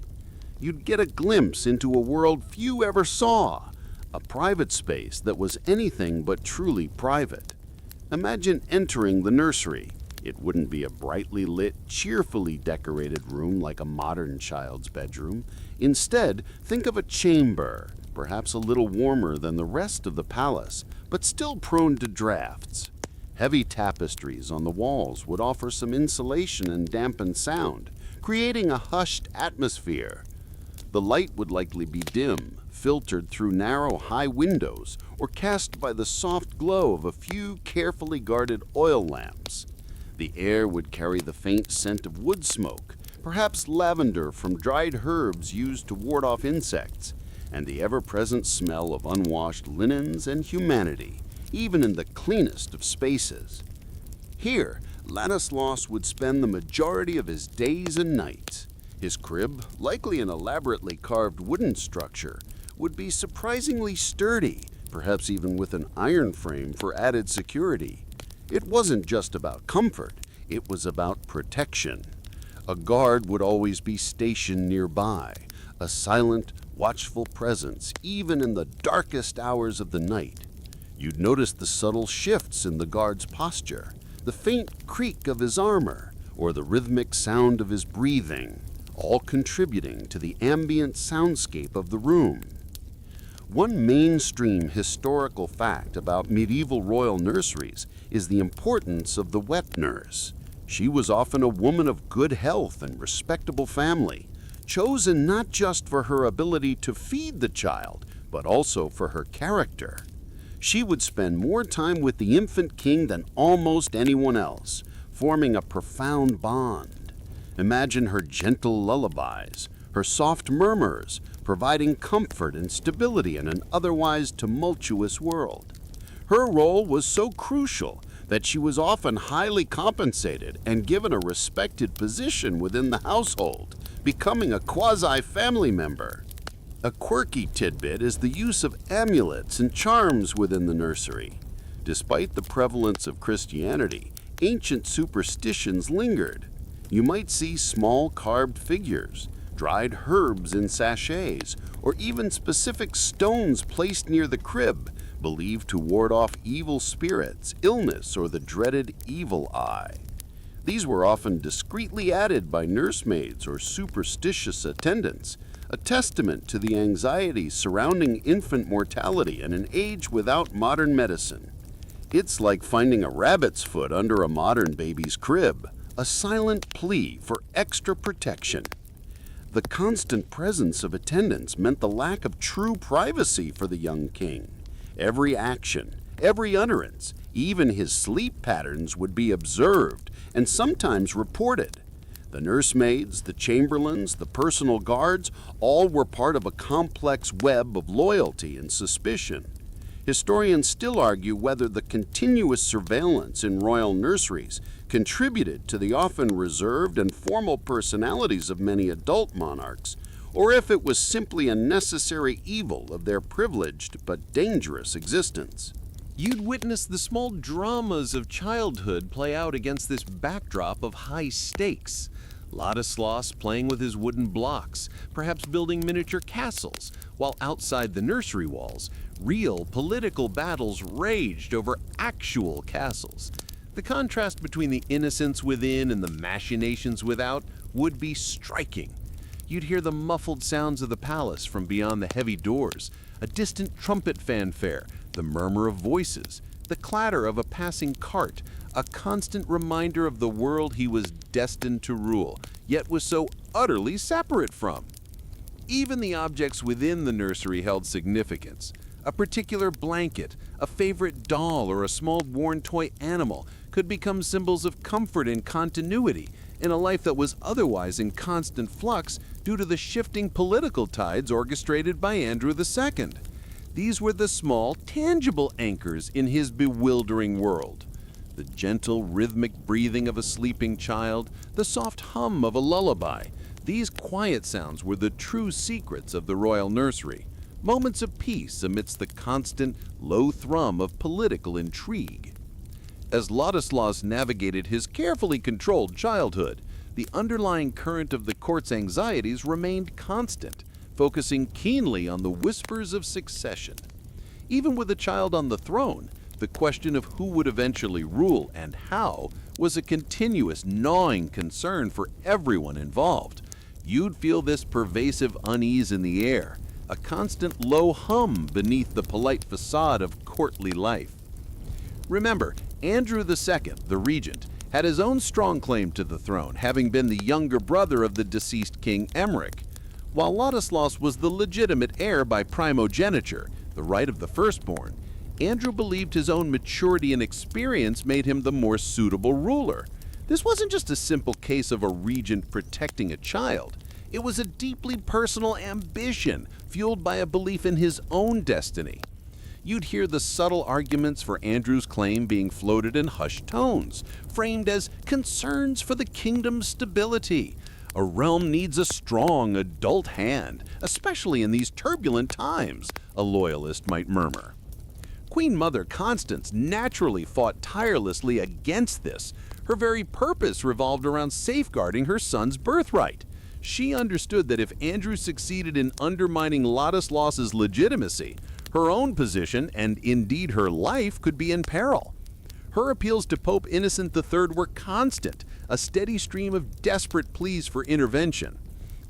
You'd get a glimpse into a world few ever saw, a private space that was anything but truly private. Imagine entering the nursery. It wouldn't be a brightly lit, cheerfully decorated room like a modern child's bedroom. Instead, think of a chamber, perhaps a little warmer than the rest of the palace, but still prone to drafts. Heavy tapestries on the walls would offer some insulation and dampen sound, creating a hushed atmosphere. The light would likely be dim, filtered through narrow high windows, or cast by the soft glow of a few carefully guarded oil lamps. The air would carry the faint scent of wood smoke, perhaps lavender from dried herbs used to ward off insects, and the ever-present smell of unwashed linens and humanity, even in the cleanest of spaces. Here, Ladislaus would spend the majority of his days and nights. His crib, likely an elaborately carved wooden structure, would be surprisingly sturdy, perhaps even with an iron frame for added security. It wasn't just about comfort, it was about protection. A guard would always be stationed nearby, a silent, watchful presence even in the darkest hours of the night. You'd notice the subtle shifts in the guard's posture, the faint creak of his armor, or the rhythmic sound of his breathing, all contributing to the ambient soundscape of the room. One mainstream historical fact about medieval royal nurseries is the importance of the wet nurse. She was often a woman of good health and respectable family, chosen not just for her ability to feed the child, but also for her character. She would spend more time with the infant king than almost anyone else, forming a profound bond. Imagine her gentle lullabies, her soft murmurs, providing comfort and stability in an otherwise tumultuous world. Her role was so crucial that she was often highly compensated and given a respected position within the household, becoming a quasi-family member. A quirky tidbit is the use of amulets and charms within the nursery. Despite the prevalence of Christianity, ancient superstitions lingered. You might see small carved figures, dried herbs in sachets, or even specific stones placed near the crib, believed to ward off evil spirits, illness, or the dreaded evil eye. These were often discreetly added by nursemaids or superstitious attendants, a testament to the anxieties surrounding infant mortality in an age without modern medicine. It's like finding a rabbit's foot under a modern baby's crib, a silent plea for extra protection. The constant presence of attendants meant the lack of true privacy for the young king. Every action, every utterance, even his sleep patterns would be observed and sometimes reported. The nursemaids, the chamberlains, the personal guards, all were part of a complex web of loyalty and suspicion. Historians still argue whether the continuous surveillance in royal nurseries contributed to the often reserved and formal personalities of many adult monarchs, or if it was simply a necessary evil of their privileged but dangerous existence. You'd witness the small dramas of childhood play out against this backdrop of high stakes. Ladislaus playing with his wooden blocks, perhaps building miniature castles, while outside the nursery walls, real political battles raged over actual castles. The contrast between the innocence within and the machinations without would be striking. You'd hear the muffled sounds of the palace from beyond the heavy doors, a distant trumpet fanfare, the murmur of voices, the clatter of a passing cart, a constant reminder of the world he was destined to rule, yet was so utterly separate from. Even the objects within the nursery held significance. A particular blanket, a favorite doll, or a small worn toy animal could become symbols of comfort and continuity in a life that was otherwise in constant flux due to the shifting political tides orchestrated by Andrew II. These were the small, tangible anchors in his bewildering world. The gentle, rhythmic breathing of a sleeping child, the soft hum of a lullaby. These quiet sounds were the true secrets of the royal nursery. Moments of peace amidst the constant, low thrum of political intrigue. As Ladislaus navigated his carefully controlled childhood, the underlying current of the court's anxieties remained constant, focusing keenly on the whispers of succession. Even with a child on the throne, the question of who would eventually rule and how was a continuous, gnawing concern for everyone involved. You'd feel this pervasive unease in the air, a constant low hum beneath the polite facade of courtly life. Remember, Andrew II, the regent, had his own strong claim to the throne, having been the younger brother of the deceased King Emmerich, while Ladislaus was the legitimate heir by primogeniture, the right of the firstborn. Andrew believed his own maturity and experience made him the more suitable ruler. This wasn't just a simple case of a regent protecting a child. It was a deeply personal ambition, fueled by a belief in his own destiny. You'd hear the subtle arguments for Andrew's claim being floated in hushed tones, framed as concerns for the kingdom's stability. A realm needs a strong adult hand, especially in these turbulent times, a loyalist might murmur. Queen Mother Constance naturally fought tirelessly against this. Her very purpose revolved around safeguarding her son's birthright. She understood that if Andrew succeeded in undermining Ladislaus's legitimacy, her own position, and indeed her life, could be in peril. Her appeals to Pope Innocent III were constant, a steady stream of desperate pleas for intervention.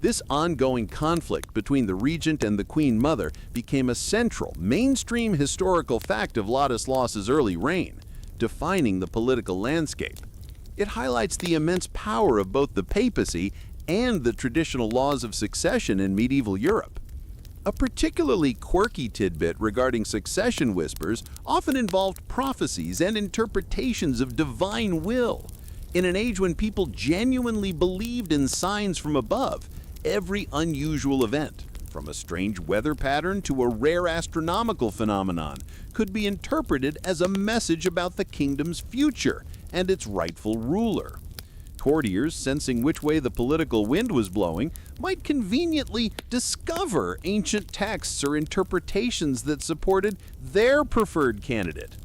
This ongoing conflict between the regent and the Queen Mother became a central, mainstream historical fact of Ladislaus's early reign, defining the political landscape. It highlights the immense power of both the papacy and the traditional laws of succession in medieval Europe. A particularly quirky tidbit regarding succession whispers often involved prophecies and interpretations of divine will. In an age when people genuinely believed in signs from above, every unusual event, from a strange weather pattern to a rare astronomical phenomenon, could be interpreted as a message about the kingdom's future and its rightful ruler. Courtiers, sensing which way the political wind was blowing, might conveniently discover ancient texts or interpretations that supported their preferred candidate.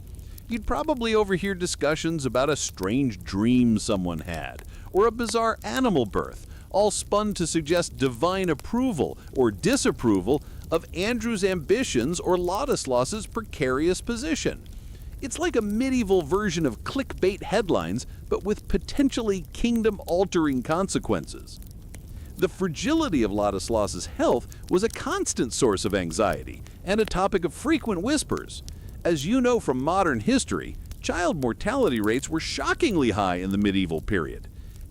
You'd probably overhear discussions about a strange dream someone had, or a bizarre animal birth, all spun to suggest divine approval or disapproval of Andrew's ambitions or Ladislaus's precarious position. It's like a medieval version of clickbait headlines, but with potentially kingdom-altering consequences. The fragility of Ladislaus's health was a constant source of anxiety and a topic of frequent whispers. As you know from modern history, child mortality rates were shockingly high in the medieval period.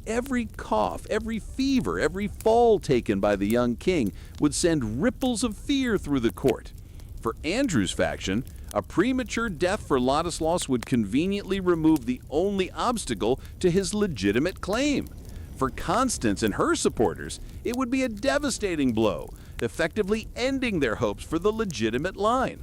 Every cough, every fever, every fall taken by the young king would send ripples of fear through the court. For Andrew's faction, a premature death for Ladislaus would conveniently remove the only obstacle to his legitimate claim. For Constance and her supporters, it would be a devastating blow, effectively ending their hopes for the legitimate line.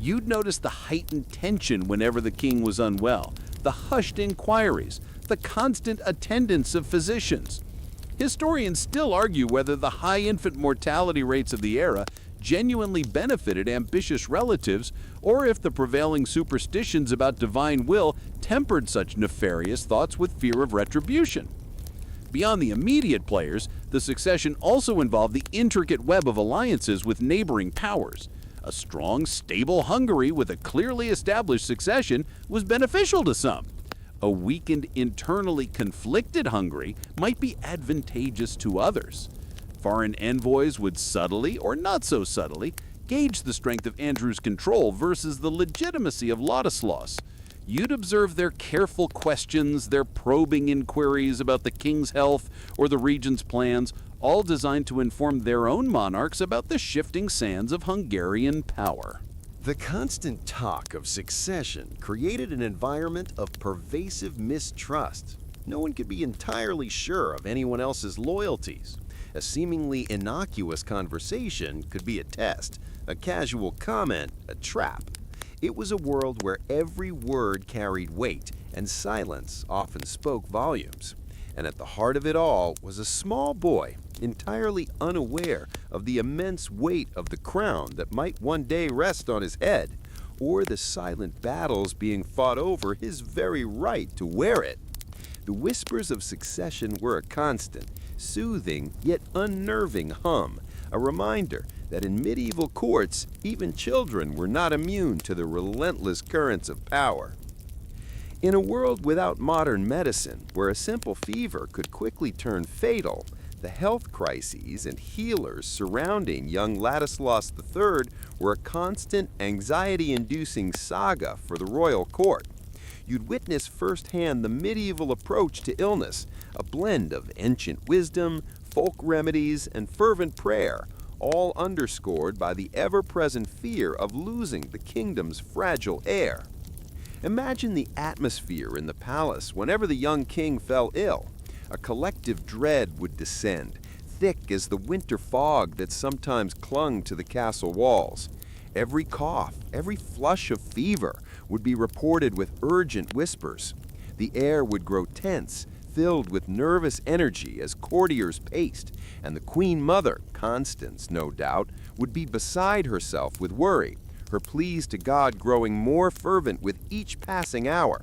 You'd notice the heightened tension whenever the king was unwell, the hushed inquiries, the constant attendance of physicians. Historians still argue whether the high infant mortality rates of the era genuinely benefited ambitious relatives, or if the prevailing superstitions about divine will tempered such nefarious thoughts with fear of retribution. Beyond the immediate players, the succession also involved the intricate web of alliances with neighboring powers. A strong, stable Hungary with a clearly established succession was beneficial to some. A weakened, internally conflicted Hungary might be advantageous to others. Foreign envoys would subtly, or not so subtly, gauge the strength of Andrew's control versus the legitimacy of Ladislaus. You'd observe their careful questions, their probing inquiries about the king's health or the regent's plans, all designed to inform their own monarchs about the shifting sands of Hungarian power. The constant talk of succession created an environment of pervasive mistrust. No one could be entirely sure of anyone else's loyalties. A seemingly innocuous conversation could be a test, a casual comment, a trap. It was a world where every word carried weight, and silence often spoke volumes. And at the heart of it all was a small boy, entirely unaware of the immense weight of the crown that might one day rest on his head, or the silent battles being fought over his very right to wear it. The whispers of succession were a constant, soothing yet unnerving hum, a reminder that in medieval courts, even children were not immune to the relentless currents of power. In a world without modern medicine, where a simple fever could quickly turn fatal, the health crises and healers surrounding young Ladislaus III were a constant, anxiety-inducing saga for the royal court. You'd witness firsthand the medieval approach to illness, a blend of ancient wisdom, folk remedies, and fervent prayer, all underscored by the ever-present fear of losing the kingdom's fragile heir. Imagine the atmosphere in the palace whenever the young king fell ill. A collective dread would descend, thick as the winter fog that sometimes clung to the castle walls. Every cough, every flush of fever would be reported with urgent whispers. The air would grow tense, filled with nervous energy as courtiers paced, and the Queen Mother, Constance no doubt, would be beside herself with worry, her pleas to God growing more fervent with each passing hour.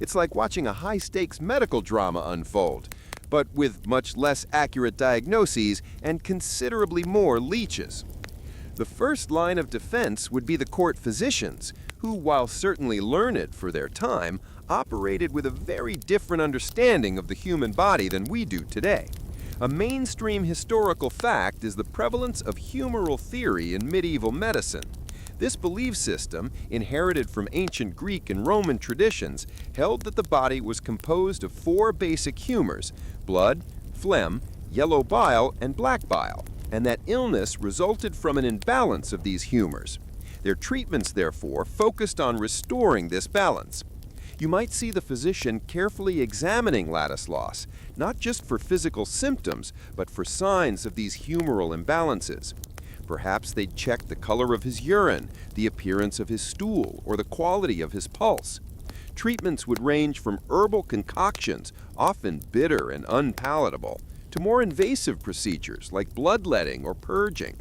It's like watching a high-stakes medical drama unfold, but with much less accurate diagnoses and considerably more leeches. The first line of defense would be the court physicians, who, while certainly learned for their time, operated with a very different understanding of the human body than we do today. A mainstream historical fact is the prevalence of humoral theory in medieval medicine. This belief system, inherited from ancient Greek and Roman traditions, held that the body was composed of 4 basic humors: blood, phlegm, yellow bile, and black bile, and that illness resulted from an imbalance of these humors. Their treatments, therefore, focused on restoring this balance. You might see the physician carefully examining Ladislaus, not just for physical symptoms, but for signs of these humoral imbalances. Perhaps they'd check the color of his urine, the appearance of his stool, or the quality of his pulse. Treatments would range from herbal concoctions, often bitter and unpalatable, to more invasive procedures like bloodletting or purging.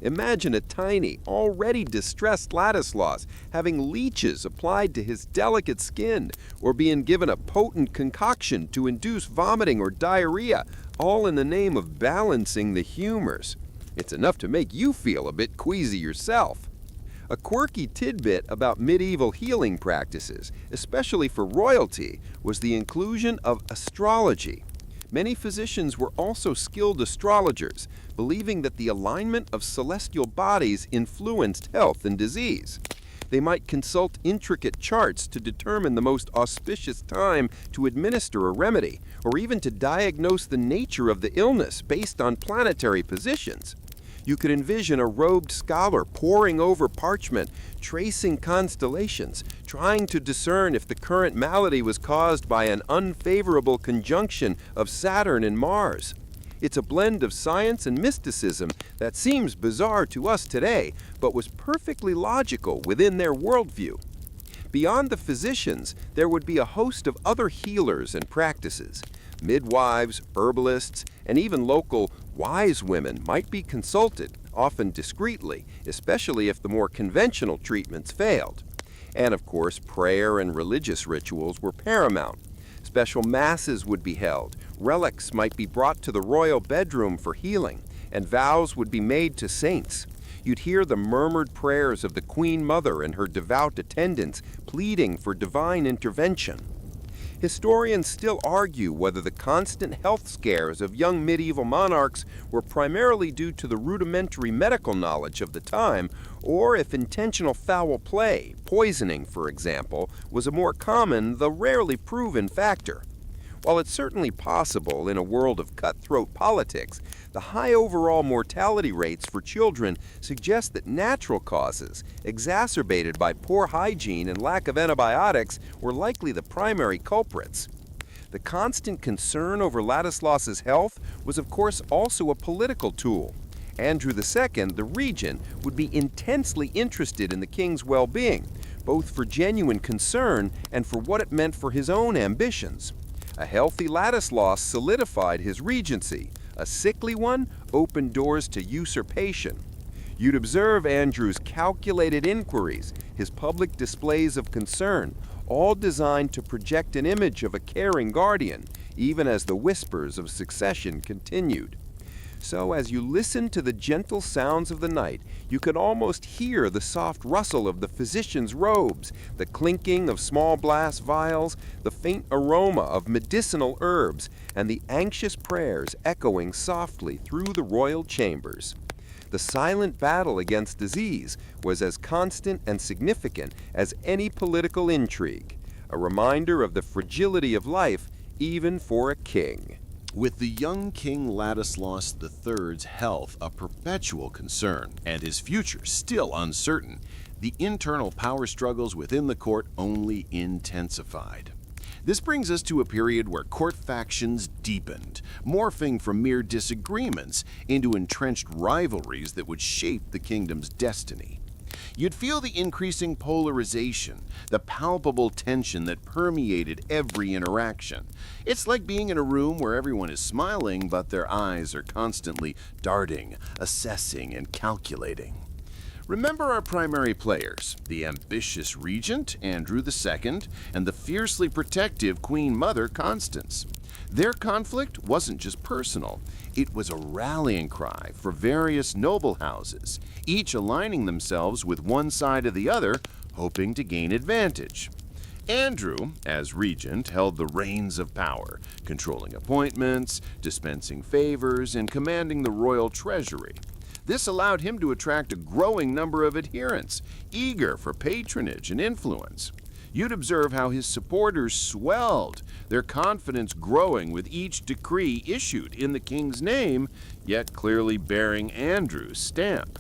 Imagine a tiny, already distressed Ladislaus having leeches applied to his delicate skin, or being given a potent concoction to induce vomiting or diarrhea, all in the name of balancing the humors. It's enough to make you feel a bit queasy yourself. A quirky tidbit about medieval healing practices, especially for royalty, was the inclusion of astrology. Many physicians were also skilled astrologers, believing that the alignment of celestial bodies influenced health and disease. They might consult intricate charts to determine the most auspicious time to administer a remedy, or even to diagnose the nature of the illness based on planetary positions. You could envision a robed scholar poring over parchment, tracing constellations, trying to discern if the current malady was caused by an unfavorable conjunction of Saturn and Mars. It's a blend of science and mysticism that seems bizarre to us today, but was perfectly logical within their worldview. Beyond the physicians, there would be a host of other healers and practices. Midwives, herbalists, and even local wise women might be consulted, often discreetly, especially if the more conventional treatments failed. And of course, prayer and religious rituals were paramount. Special masses would be held, relics might be brought to the royal bedroom for healing, and vows would be made to saints. You'd hear the murmured prayers of the Queen Mother and her devout attendants pleading for divine intervention. Historians still argue whether the constant health scares of young medieval monarchs were primarily due to the rudimentary medical knowledge of the time, or if intentional foul play, poisoning for example, was a more common, though rarely proven factor. While it's certainly possible in a world of cutthroat politics, the high overall mortality rates for children suggest that natural causes, exacerbated by poor hygiene and lack of antibiotics, were likely the primary culprits. The constant concern over Ladislaus's health was of course also a political tool. Andrew II, the regent, would be intensely interested in the king's well-being, both for genuine concern and for what it meant for his own ambitions. A healthy Ladislaus solidified his regency. A sickly one opened doors to usurpation. You'd observe Andrew's calculated inquiries, his public displays of concern, all designed to project an image of a caring guardian, even as the whispers of succession continued. So as you listened to the gentle sounds of the night, you could almost hear the soft rustle of the physician's robes, the clinking of small glass vials, the faint aroma of medicinal herbs, and the anxious prayers echoing softly through the royal chambers. The silent battle against disease was as constant and significant as any political intrigue, a reminder of the fragility of life even for a king. With the young King Ladislaus III's health a perpetual concern and his future still uncertain, the internal power struggles within the court only intensified. This brings us to a period where court factions deepened, morphing from mere disagreements into entrenched rivalries that would shape the kingdom's destiny. You'd feel the increasing polarization, the palpable tension that permeated every interaction. It's like being in a room where everyone is smiling, but their eyes are constantly darting, assessing, and calculating. Remember our primary players, the ambitious regent, Andrew II, and the fiercely protective Queen Mother, Constance. Their conflict wasn't just personal. It was a rallying cry for various noble houses, each aligning themselves with one side or the other, hoping to gain advantage. Andrew, as regent, held the reins of power, controlling appointments, dispensing favors, and commanding the royal treasury. This allowed him to attract a growing number of adherents, eager for patronage and influence. You'd observe how his supporters swelled, their confidence growing with each decree issued in the king's name, yet clearly bearing Andrew's stamp.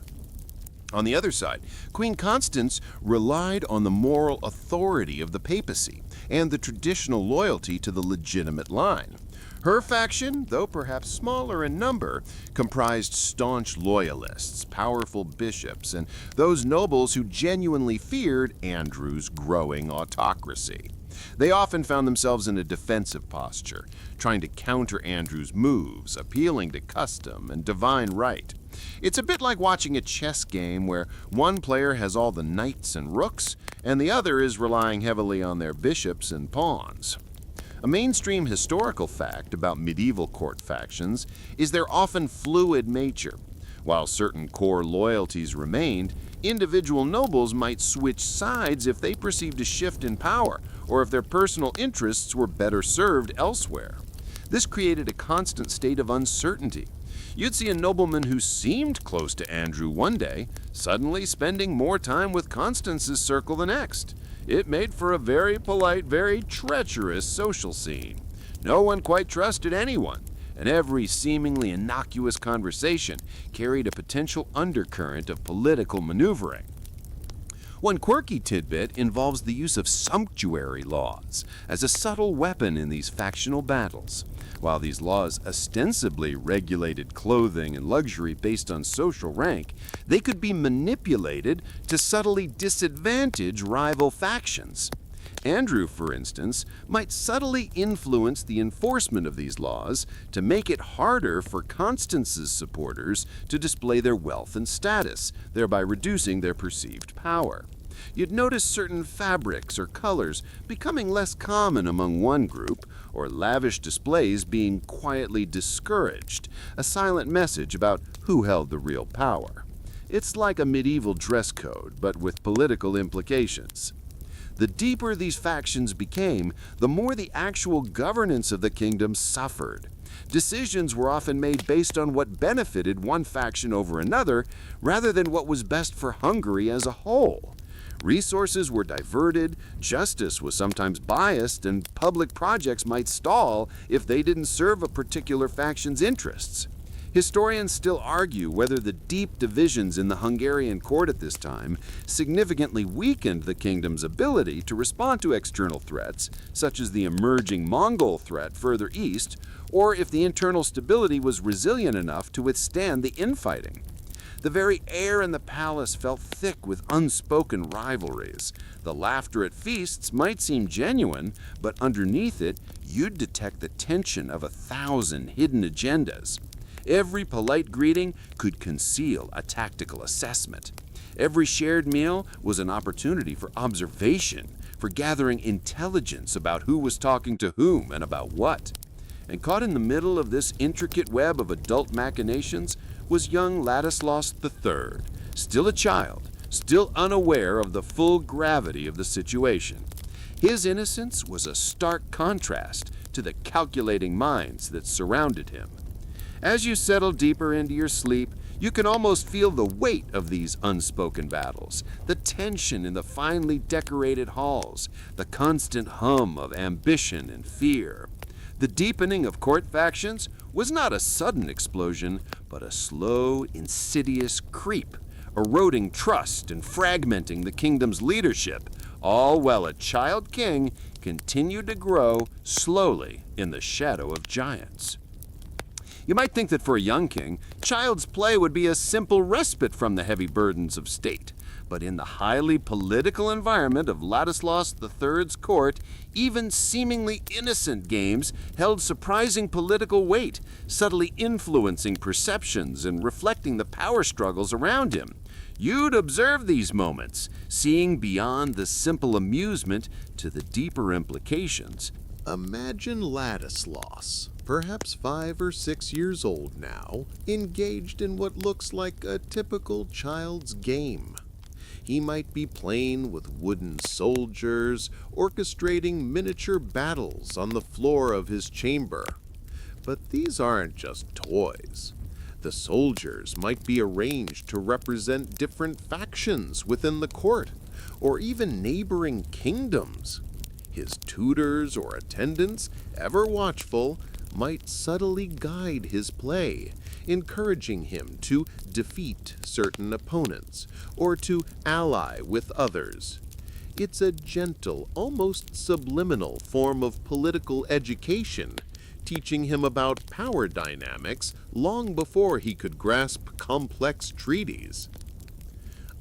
On the other side, Queen Constance relied on the moral authority of the papacy and the traditional loyalty to the legitimate line. Her faction, though perhaps smaller in number, comprised staunch loyalists, powerful bishops, and those nobles who genuinely feared Andrew's growing autocracy. They often found themselves in a defensive posture, trying to counter Andrew's moves, appealing to custom and divine right. It's a bit like watching a chess game where one player has all the knights and rooks, and the other is relying heavily on their bishops and pawns. A mainstream historical fact about medieval court factions is their often fluid nature. While certain core loyalties remained, individual nobles might switch sides if they perceived a shift in power or if their personal interests were better served elsewhere. This created a constant state of uncertainty. You'd see a nobleman who seemed close to Andrew one day, suddenly spending more time with Constance's circle the next. It made for a very polite, very treacherous social scene. No one quite trusted anyone, and every seemingly innocuous conversation carried a potential undercurrent of political maneuvering. One quirky tidbit involves the use of sumptuary laws as a subtle weapon in these factional battles. While these laws ostensibly regulated clothing and luxury based on social rank, they could be manipulated to subtly disadvantage rival factions. Andrew, for instance, might subtly influence the enforcement of these laws to make it harder for Constance's supporters to display their wealth and status, thereby reducing their perceived power. You'd notice certain fabrics or colors becoming less common among one group, or lavish displays being quietly discouraged, a silent message about who held the real power. It's like a medieval dress code, but with political implications. The deeper these factions became, the more the actual governance of the kingdom suffered. Decisions were often made based on what benefited one faction over another, rather than what was best for Hungary as a whole. Resources were diverted, justice was sometimes biased, and public projects might stall if they didn't serve a particular faction's interests. Historians still argue whether the deep divisions in the Hungarian court at this time significantly weakened the kingdom's ability to respond to external threats, such as the emerging Mongol threat further east, or if the internal stability was resilient enough to withstand the infighting. The very air in the palace felt thick with unspoken rivalries. The laughter at feasts might seem genuine, but underneath it, you'd detect the tension of 1,000 hidden agendas. Every polite greeting could conceal a tactical assessment. Every shared meal was an opportunity for observation, for gathering intelligence about who was talking to whom and about what. And caught in the middle of this intricate web of adult machinations was young Ladislaus III, still a child, still unaware of the full gravity of the situation. His innocence was a stark contrast to the calculating minds that surrounded him. As you settle deeper into your sleep, you can almost feel the weight of these unspoken battles, the tension in the finely decorated halls, the constant hum of ambition and fear. The deepening of court factions was not a sudden explosion, but a slow, insidious creep, eroding trust and fragmenting the kingdom's leadership, all while a child king continued to grow slowly in the shadow of giants. You might think that for a young king, child's play would be a simple respite from the heavy burdens of state. But in the highly political environment of Ladislaus III's court, even seemingly innocent games held surprising political weight, subtly influencing perceptions and reflecting the power struggles around him. You'd observe these moments, seeing beyond the simple amusement to the deeper implications. Imagine Ladislaus, perhaps 5 or 6 years old now, engaged in what looks like a typical child's game. He might be playing with wooden soldiers, orchestrating miniature battles on the floor of his chamber. But these aren't just toys. The soldiers might be arranged to represent different factions within the court, or even neighboring kingdoms. His tutors or attendants, ever watchful, might subtly guide his play, encouraging him to defeat certain opponents or to ally with others. It's a gentle, almost subliminal form of political education, teaching him about power dynamics long before he could grasp complex treaties.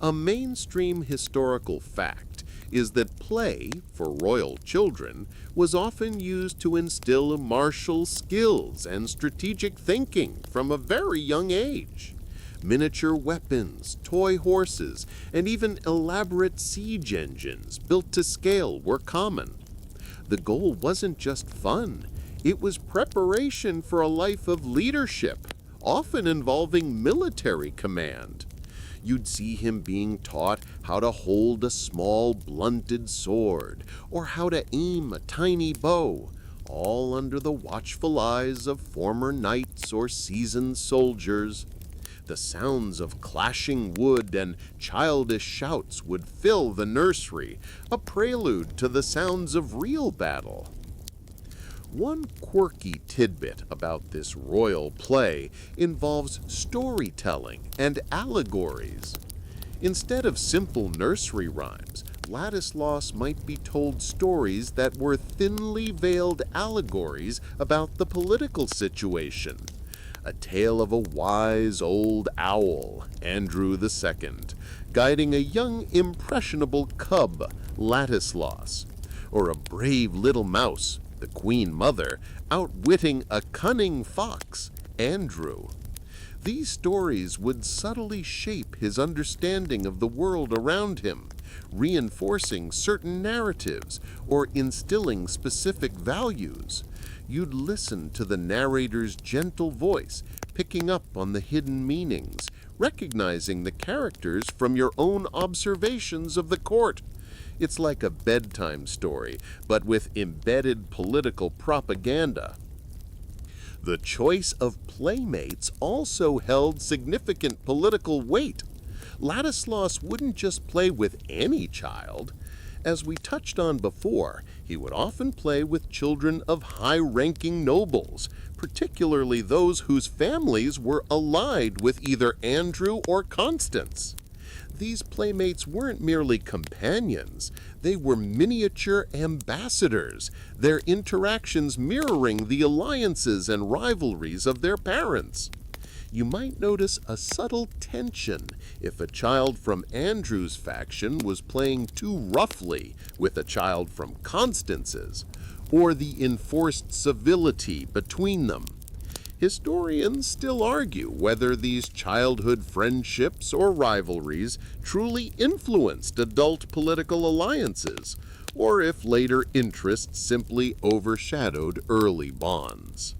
A mainstream historical fact is that play, for royal children, was often used to instill martial skills and strategic thinking from a very young age. Miniature weapons, toy horses, and even elaborate siege engines built to scale were common. The goal wasn't just fun, it was preparation for a life of leadership, often involving military command. You'd see him being taught how to hold a small blunted sword or how to aim a tiny bow, all under the watchful eyes of former knights or seasoned soldiers. The sounds of clashing wood and childish shouts would fill the nursery, a prelude to the sounds of real battle. One quirky tidbit about this royal play involves storytelling and allegories. Instead of simple nursery rhymes, Ladislaus might be told stories that were thinly veiled allegories about the political situation. A tale of a wise old owl, Andrew II, guiding a young impressionable cub, Ladislaus, or a brave little mouse, the Queen Mother, outwitting a cunning fox, Andrew. These stories would subtly shape his understanding of the world around him, reinforcing certain narratives or instilling specific values. You'd listen to the narrator's gentle voice, picking up on the hidden meanings, recognizing the characters from your own observations of the court. It's like a bedtime story, but with embedded political propaganda. The choice of playmates also held significant political weight. Ladislaus wouldn't just play with any child. As we touched on before, he would often play with children of high-ranking nobles, particularly those whose families were allied with either Andrew or Constance. These playmates weren't merely companions, they were miniature ambassadors, their interactions mirroring the alliances and rivalries of their parents. You might notice a subtle tension if a child from Andrew's faction was playing too roughly with a child from Constance's, or the enforced civility between them. Historians still argue whether these childhood friendships or rivalries truly influenced adult political alliances, or if later interests simply overshadowed early bonds.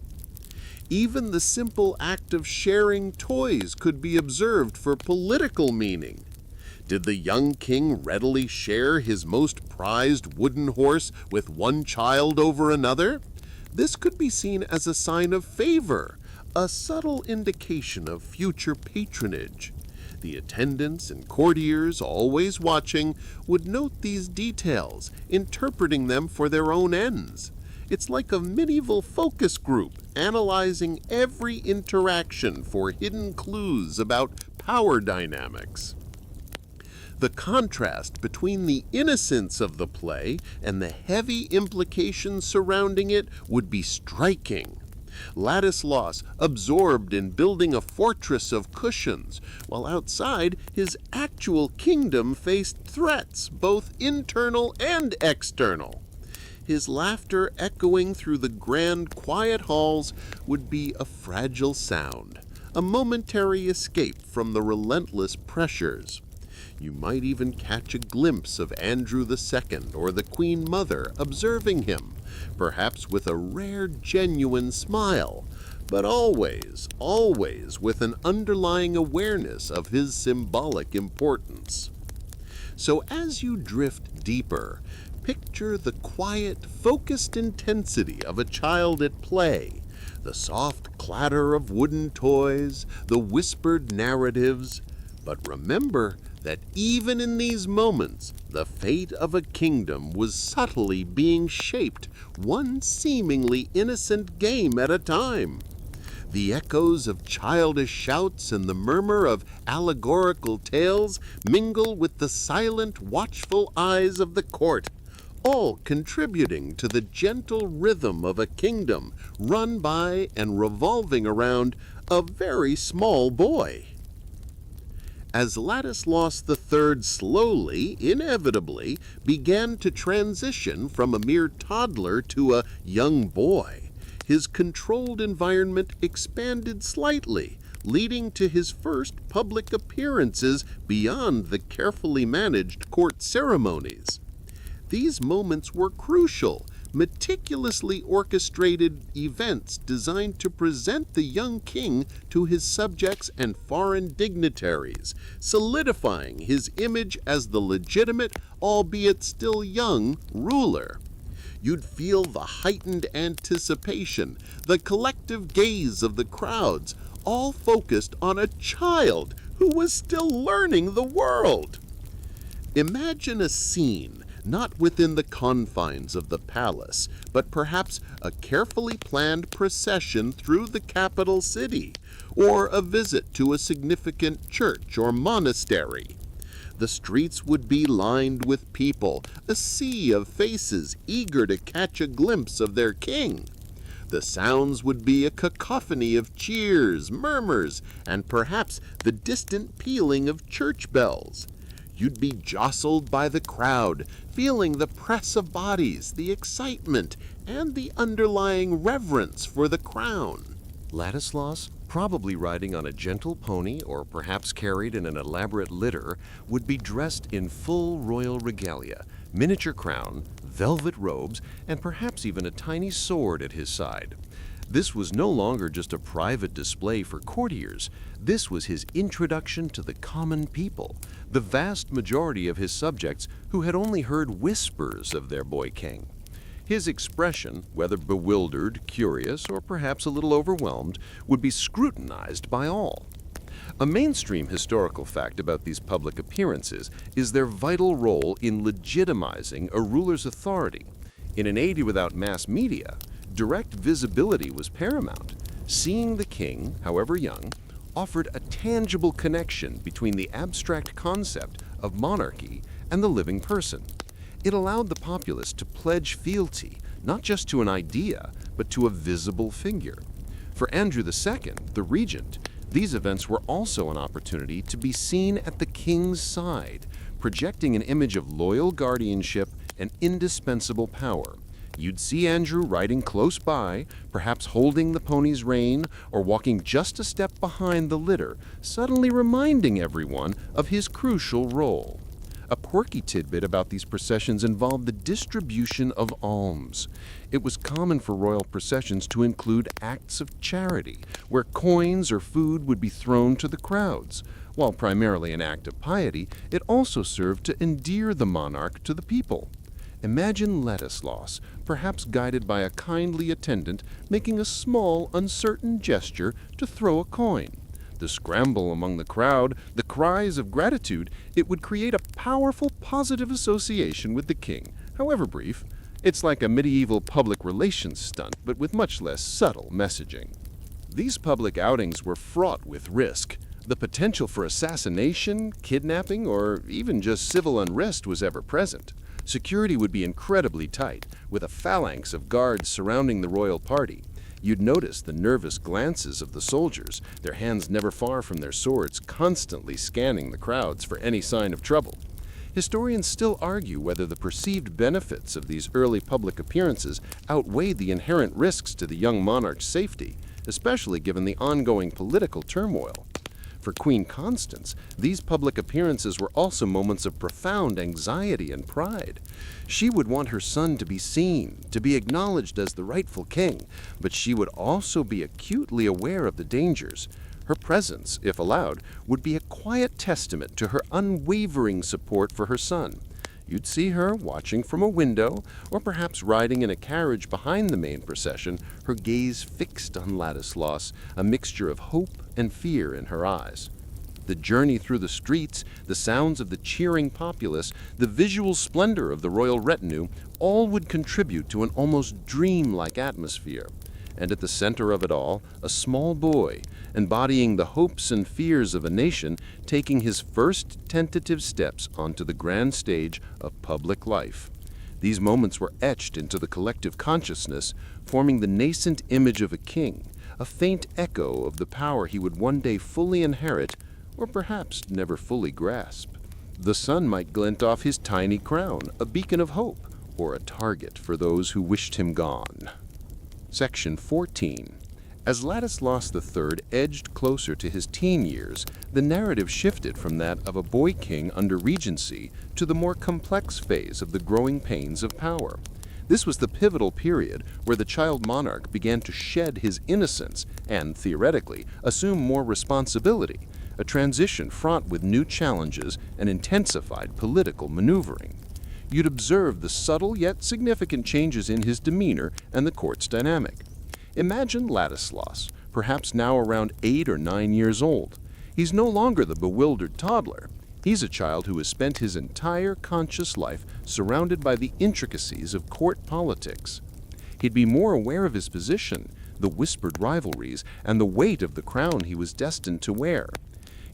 Even the simple act of sharing toys could be observed for political meaning. Did the young king readily share his most prized wooden horse with one child over another? This could be seen as a sign of favor, a subtle indication of future patronage. The attendants and courtiers, always watching, would note these details, interpreting them for their own ends. It's like a medieval focus group, analyzing every interaction for hidden clues about power dynamics. The contrast between the innocence of the play and the heavy implications surrounding it would be striking. Ladislaus absorbed in building a fortress of cushions, while outside his actual kingdom faced threats, both internal and external. His laughter echoing through the grand, quiet halls would be a fragile sound, a momentary escape from the relentless pressures. You might even catch a glimpse of Andrew II or the Queen Mother observing him, perhaps with a rare, genuine smile, but always with an underlying awareness of his symbolic importance. So as you drift deeper, picture the quiet, focused intensity of a child at play, the soft clatter of wooden toys, the whispered narratives. But remember that even in these moments, the fate of a kingdom was subtly being shaped, one seemingly innocent game at a time. The echoes of childish shouts and the murmur of allegorical tales mingle with the silent, watchful eyes of the court, all contributing to the gentle rhythm of a kingdom run by and revolving around a very small boy. As Ladislaus III slowly, inevitably, began to transition from a mere toddler to a young boy, his controlled environment expanded slightly, leading to his first public appearances beyond the carefully managed court ceremonies. These moments were crucial, meticulously orchestrated events designed to present the young king to his subjects and foreign dignitaries, solidifying his image as the legitimate, albeit still young, ruler. You'd feel the heightened anticipation, the collective gaze of the crowds, all focused on a child who was still learning the world. Imagine a scene not within the confines of the palace, but perhaps a carefully planned procession through the capital city, or a visit to a significant church or monastery. The streets would be lined with people, a sea of faces eager to catch a glimpse of their king. The sounds would be a cacophony of cheers, murmurs, and perhaps the distant pealing of church bells. You'd be jostled by the crowd, feeling the press of bodies, the excitement, and the underlying reverence for the crown. Ladislaus, probably riding on a gentle pony or perhaps carried in an elaborate litter, would be dressed in full royal regalia, miniature crown, velvet robes, and perhaps even a tiny sword at his side. This was no longer just a private display for courtiers. This was his introduction to the common people, the vast majority of his subjects who had only heard whispers of their boy king. His expression, whether bewildered, curious, or perhaps a little overwhelmed, would be scrutinized by all. A mainstream historical fact about these public appearances is their vital role in legitimizing a ruler's authority. In an age without mass media, direct visibility was paramount. Seeing the king, however young, offered a tangible connection between the abstract concept of monarchy and the living person. It allowed the populace to pledge fealty, not just to an idea, but to a visible figure. For Andrew II, the regent, These events were also an opportunity to be seen at the king's side, projecting an image of loyal guardianship and indispensable power. You'd see Andrew riding close by, perhaps holding the pony's rein or walking just a step behind the litter, suddenly reminding everyone of his crucial role. A quirky tidbit about these processions involved the distribution of alms. It was common for royal processions to include acts of charity, where coins or food would be thrown to the crowds. While primarily an act of piety, it also served to endear the monarch to the people. Imagine Ladislaus, perhaps guided by a kindly attendant, making a small, uncertain gesture to throw a coin. The scramble among the crowd, the cries of gratitude, it would create a powerful positive association with the king, however brief. It's like a medieval public relations stunt, but with much less subtle messaging. These public outings were fraught with risk. The potential for assassination, kidnapping, or even just civil unrest was ever present. Security would be incredibly tight, with a phalanx of guards surrounding the royal party. You'd notice the nervous glances of the soldiers, their hands never far from their swords, constantly scanning the crowds for any sign of trouble. Historians still argue whether the perceived benefits of these early public appearances outweighed the inherent risks to the young monarch's safety, especially given the ongoing political turmoil. For Queen Constance, these public appearances were also moments of profound anxiety and pride. She would want her son to be seen, to be acknowledged as the rightful king, but she would also be acutely aware of the dangers. Her presence, if allowed, would be a quiet testament to her unwavering support for her son. You'd see her watching from a window, or perhaps riding in a carriage behind the main procession, her gaze fixed on Ladislaus, a mixture of hope and fear in her eyes. The journey through the streets, the sounds of the cheering populace, the visual splendor of the royal retinue, all would contribute to an almost dreamlike atmosphere. And at the center of it all, a small boy, embodying the hopes and fears of a nation, taking his first tentative steps onto the grand stage of public life. These moments were etched into the collective consciousness, forming the nascent image of a king, a faint echo of the power he would one day fully inherit, or perhaps never fully grasp. The sun might glint off his tiny crown, a beacon of hope, or a target for those who wished him gone. Section 14. As Ladislaus III edged closer to his teen years, the narrative shifted from that of a boy king under regency to the more complex phase of the growing pains of power. This was the pivotal period where the child monarch began to shed his innocence and, theoretically, assume more responsibility, a transition fraught with new challenges and intensified political maneuvering. You'd observe the subtle yet significant changes in his demeanor and the court's dynamic. Imagine Ladislaus, perhaps now around 8 or 9 years old. He's no longer the bewildered toddler. He's a child who has spent his entire conscious life surrounded by the intricacies of court politics. He'd be more aware of his position, the whispered rivalries, and the weight of the crown he was destined to wear.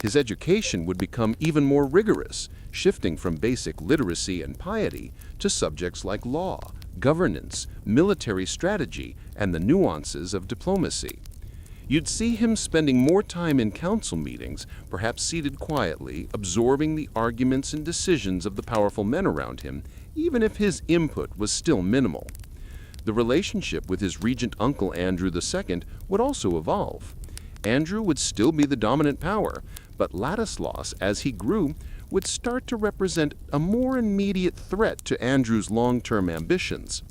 His education would become even more rigorous, shifting from basic literacy and piety to subjects like law, governance, military strategy, and the nuances of diplomacy. You'd see him spending more time in council meetings, perhaps seated quietly, absorbing the arguments and decisions of the powerful men around him, even if his input was still minimal. The relationship with his regent uncle Andrew II would also evolve. Andrew would still be the dominant power, but Ladislaus, as he grew, would start to represent a more immediate threat to Andrew's long-term ambitions.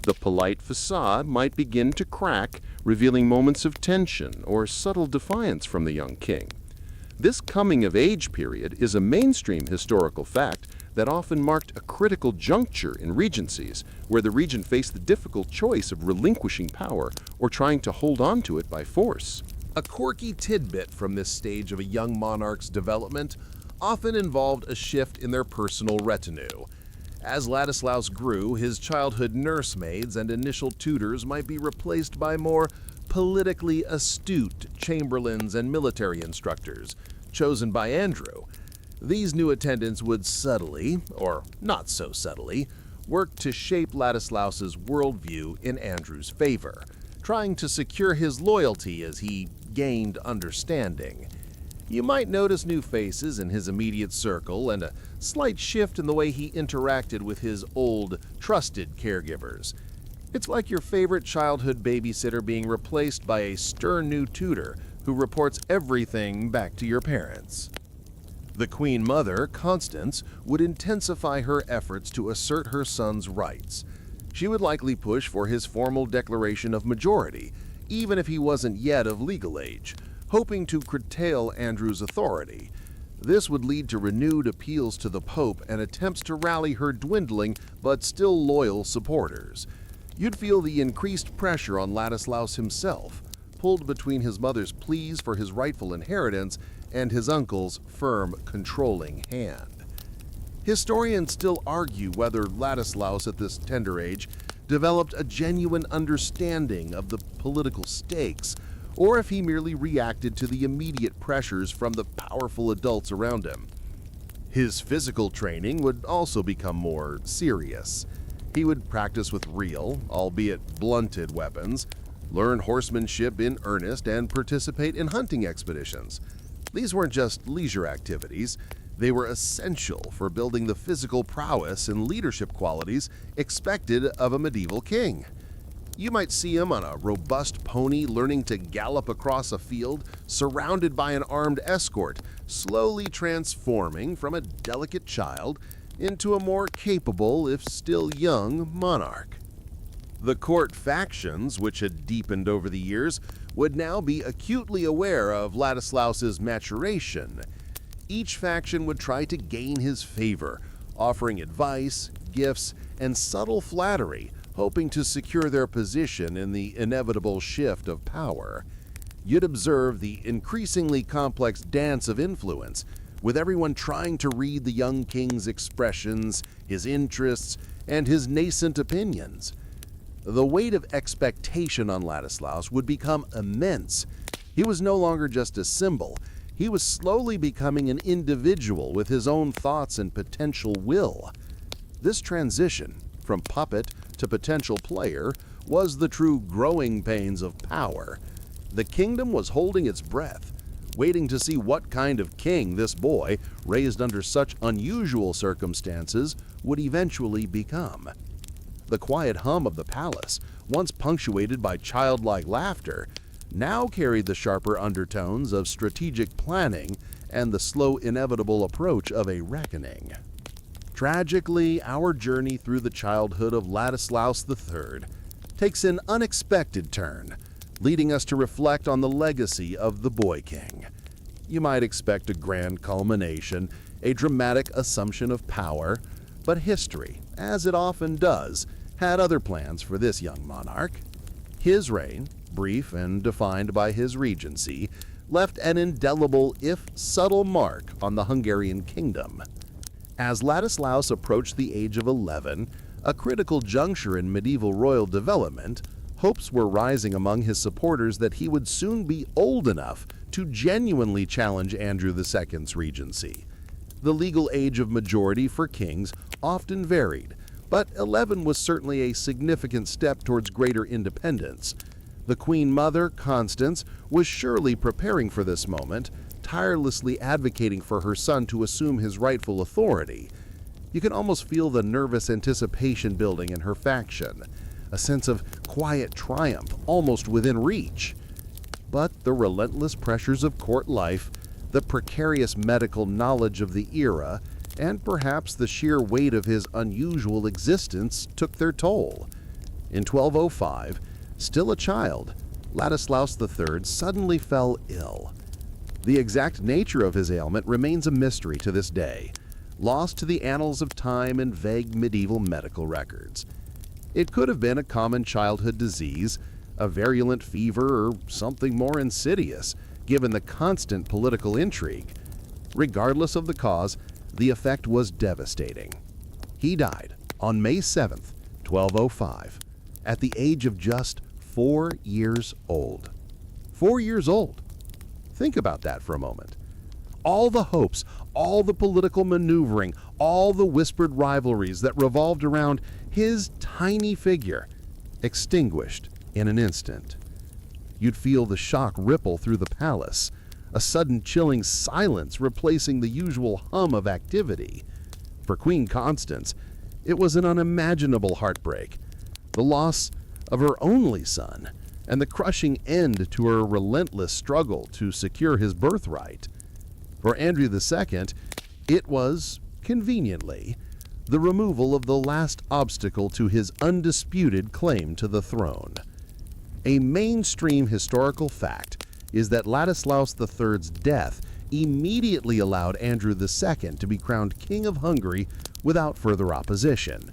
The polite facade might begin to crack, revealing moments of tension or subtle defiance from the young king. This coming-of-age period is a mainstream historical fact that often marked a critical juncture in regencies, where the regent faced the difficult choice of relinquishing power or trying to hold on to it by force. A quirky tidbit from this stage of a young monarch's development often involved a shift in their personal retinue. As Ladislaus grew, his childhood nursemaids and initial tutors might be replaced by more politically astute chamberlains and military instructors, chosen by Andrew. These new attendants would subtly, or not so subtly, work to shape Ladislaus's worldview in Andrew's favor. trying to secure his loyalty as he gained understanding. You might notice new faces in his immediate circle and a slight shift in the way he interacted with his old, trusted caregivers. It's like your favorite childhood babysitter being replaced by a stern new tutor who reports everything back to your parents. The Queen Mother, Constance, would intensify her efforts to assert her son's rights. She would likely push for his formal declaration of majority, even if he wasn't yet of legal age, hoping to curtail Andrew's authority. This would lead to renewed appeals to the Pope and attempts to rally her dwindling but still loyal supporters. You'd feel the increased pressure on Ladislaus himself, pulled between his mother's pleas for his rightful inheritance and his uncle's firm, controlling hand. Historians still argue whether Ladislaus at this tender age developed a genuine understanding of the political stakes, or if he merely reacted to the immediate pressures from the powerful adults around him. His physical training would also become more serious. He would practice with real, albeit blunted weapons, learn horsemanship in earnest, and participate in hunting expeditions. These weren't just leisure activities, they were essential for building the physical prowess and leadership qualities expected of a medieval king. You might see him on a robust pony learning to gallop across a field, surrounded by an armed escort, slowly transforming from a delicate child into a more capable, if still young, monarch. The court factions, which had deepened over the years, would now be acutely aware of Ladislaus's maturation. Each faction would try to gain his favor, offering advice, gifts, and subtle flattery, hoping to secure their position in the inevitable shift of power. You'd observe the increasingly complex dance of influence, with everyone trying to read the young king's expressions, his interests, and his nascent opinions. The weight of expectation on Ladislaus would become immense. He was no longer just a symbol. He was slowly becoming an individual with his own thoughts and potential will. This transition, from puppet to potential player, was the true growing pains of power. The kingdom was holding its breath, waiting to see what kind of king this boy, raised under such unusual circumstances, would eventually become. The quiet hum of the palace, once punctuated by childlike laughter, now carried the sharper undertones of strategic planning and the slow, inevitable approach of a reckoning. Tragically, our journey through the childhood of Ladislaus III takes an unexpected turn, leading us to reflect on the legacy of the Boy King. You might expect a grand culmination, a dramatic assumption of power, but history, as it often does, had other plans for this young monarch. His reign, brief and defined by his regency, left an indelible, if subtle, mark on the Hungarian kingdom. As Ladislaus approached the age of 11, a critical juncture in medieval royal development, hopes were rising among his supporters that he would soon be old enough to genuinely challenge Andrew II's regency. The legal age of majority for kings often varied, but 11 was certainly a significant step towards greater independence. The Queen Mother, Constance, was surely preparing for this moment, tirelessly advocating for her son to assume his rightful authority. You can almost feel the nervous anticipation building in her faction, a sense of quiet triumph almost within reach. But the relentless pressures of court life, the precarious medical knowledge of the era, and perhaps the sheer weight of his unusual existence took their toll. In 1205, still a child, Ladislaus III suddenly fell ill. The exact nature of his ailment remains a mystery to this day, lost to the annals of time and vague medieval medical records. It could have been a common childhood disease, a virulent fever, or something more insidious, given the constant political intrigue. Regardless of the cause, the effect was devastating. He died on May 7th, 1205, at the age of just 4 years old. 4 years old. Think about that for a moment. All the hopes, all the political maneuvering, all the whispered rivalries that revolved around his tiny figure, extinguished in an instant. You'd feel the shock ripple through the palace, a sudden chilling silence replacing the usual hum of activity. For Queen Constance, it was an unimaginable heartbreak, the loss of her only son, and the crushing end to her relentless struggle to secure his birthright. For Andrew II, it was, conveniently, the removal of the last obstacle to his undisputed claim to the throne. A mainstream historical fact is that Ladislaus III's death immediately allowed Andrew II to be crowned King of Hungary without further opposition.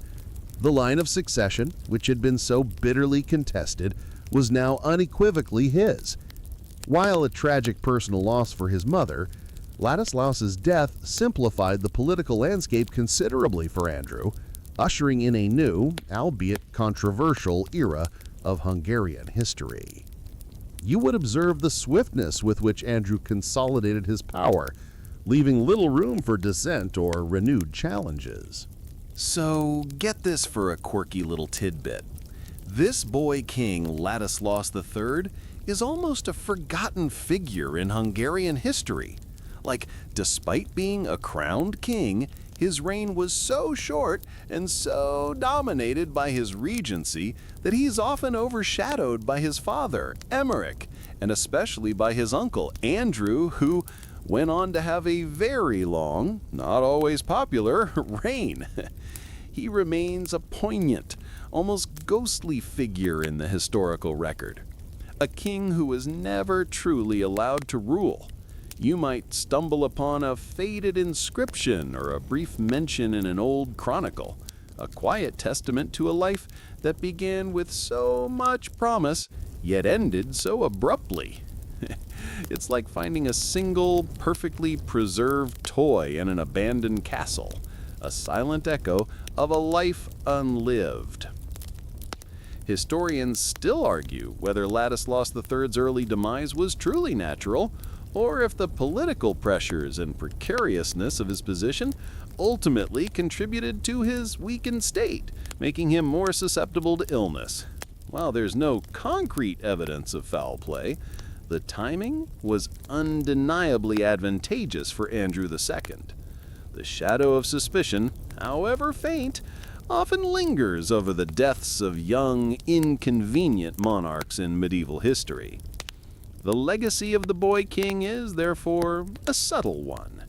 The line of succession, which had been so bitterly contested, was now unequivocally his. While a tragic personal loss for his mother, Ladislaus's death simplified the political landscape considerably for Andrew, ushering in a new, albeit controversial, era of Hungarian history. You would observe the swiftness with which Andrew consolidated his power, leaving little room for dissent or renewed challenges. So, get this for a quirky little tidbit. This boy king, Ladislaus III, is almost a forgotten figure in Hungarian history. Like, despite being a crowned king, his reign was so short and so dominated by his regency that he's often overshadowed by his father, Emmerich, and especially by his uncle, Andrew, who went on to have a very long, not always popular, reign. He remains a poignant, almost ghostly figure in the historical record. A king who was never truly allowed to rule. You might stumble upon a faded inscription or a brief mention in an old chronicle, a quiet testament to a life that began with so much promise, yet ended so abruptly. It's like finding a single, perfectly preserved toy in an abandoned castle, a silent echo of a life unlived. Historians still argue whether Ladislaus III's early demise was truly natural, or if the political pressures and precariousness of his position ultimately contributed to his weakened state, making him more susceptible to illness. While there's no concrete evidence of foul play, the timing was undeniably advantageous for Andrew II. The shadow of suspicion, however faint, often lingers over the deaths of young, inconvenient monarchs in medieval history. The legacy of the boy king is, therefore, a subtle one.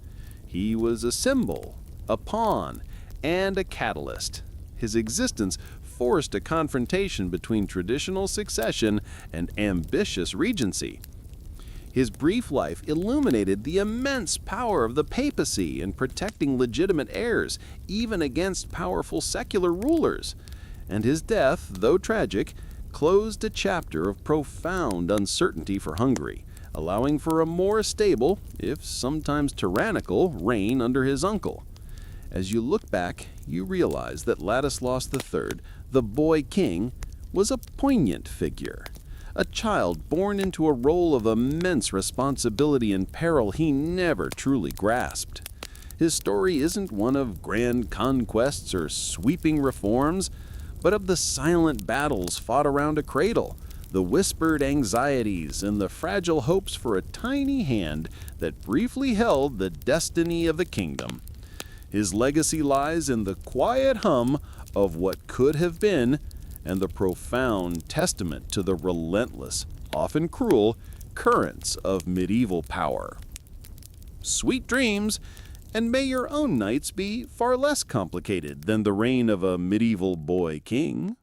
He was a symbol, a pawn, and a catalyst. His existence forced a confrontation between traditional succession and ambitious regency. His brief life illuminated the immense power of the papacy in protecting legitimate heirs, even against powerful secular rulers. And his death, though tragic, closed a chapter of profound uncertainty for Hungary, allowing for a more stable, if sometimes tyrannical, reign under his uncle. As you look back, you realize that Ladislaus III, the boy king, was a poignant figure. A child born into a role of immense responsibility and peril he never truly grasped. His story isn't one of grand conquests or sweeping reforms, but of the silent battles fought around a cradle, the whispered anxieties, and the fragile hopes for a tiny hand that briefly held the destiny of the kingdom. His legacy lies in the quiet hum of what could have been, and the profound testament to the relentless, often cruel, currents of medieval power. Sweet dreams, and may your own nights be far less complicated than the reign of a medieval boy king.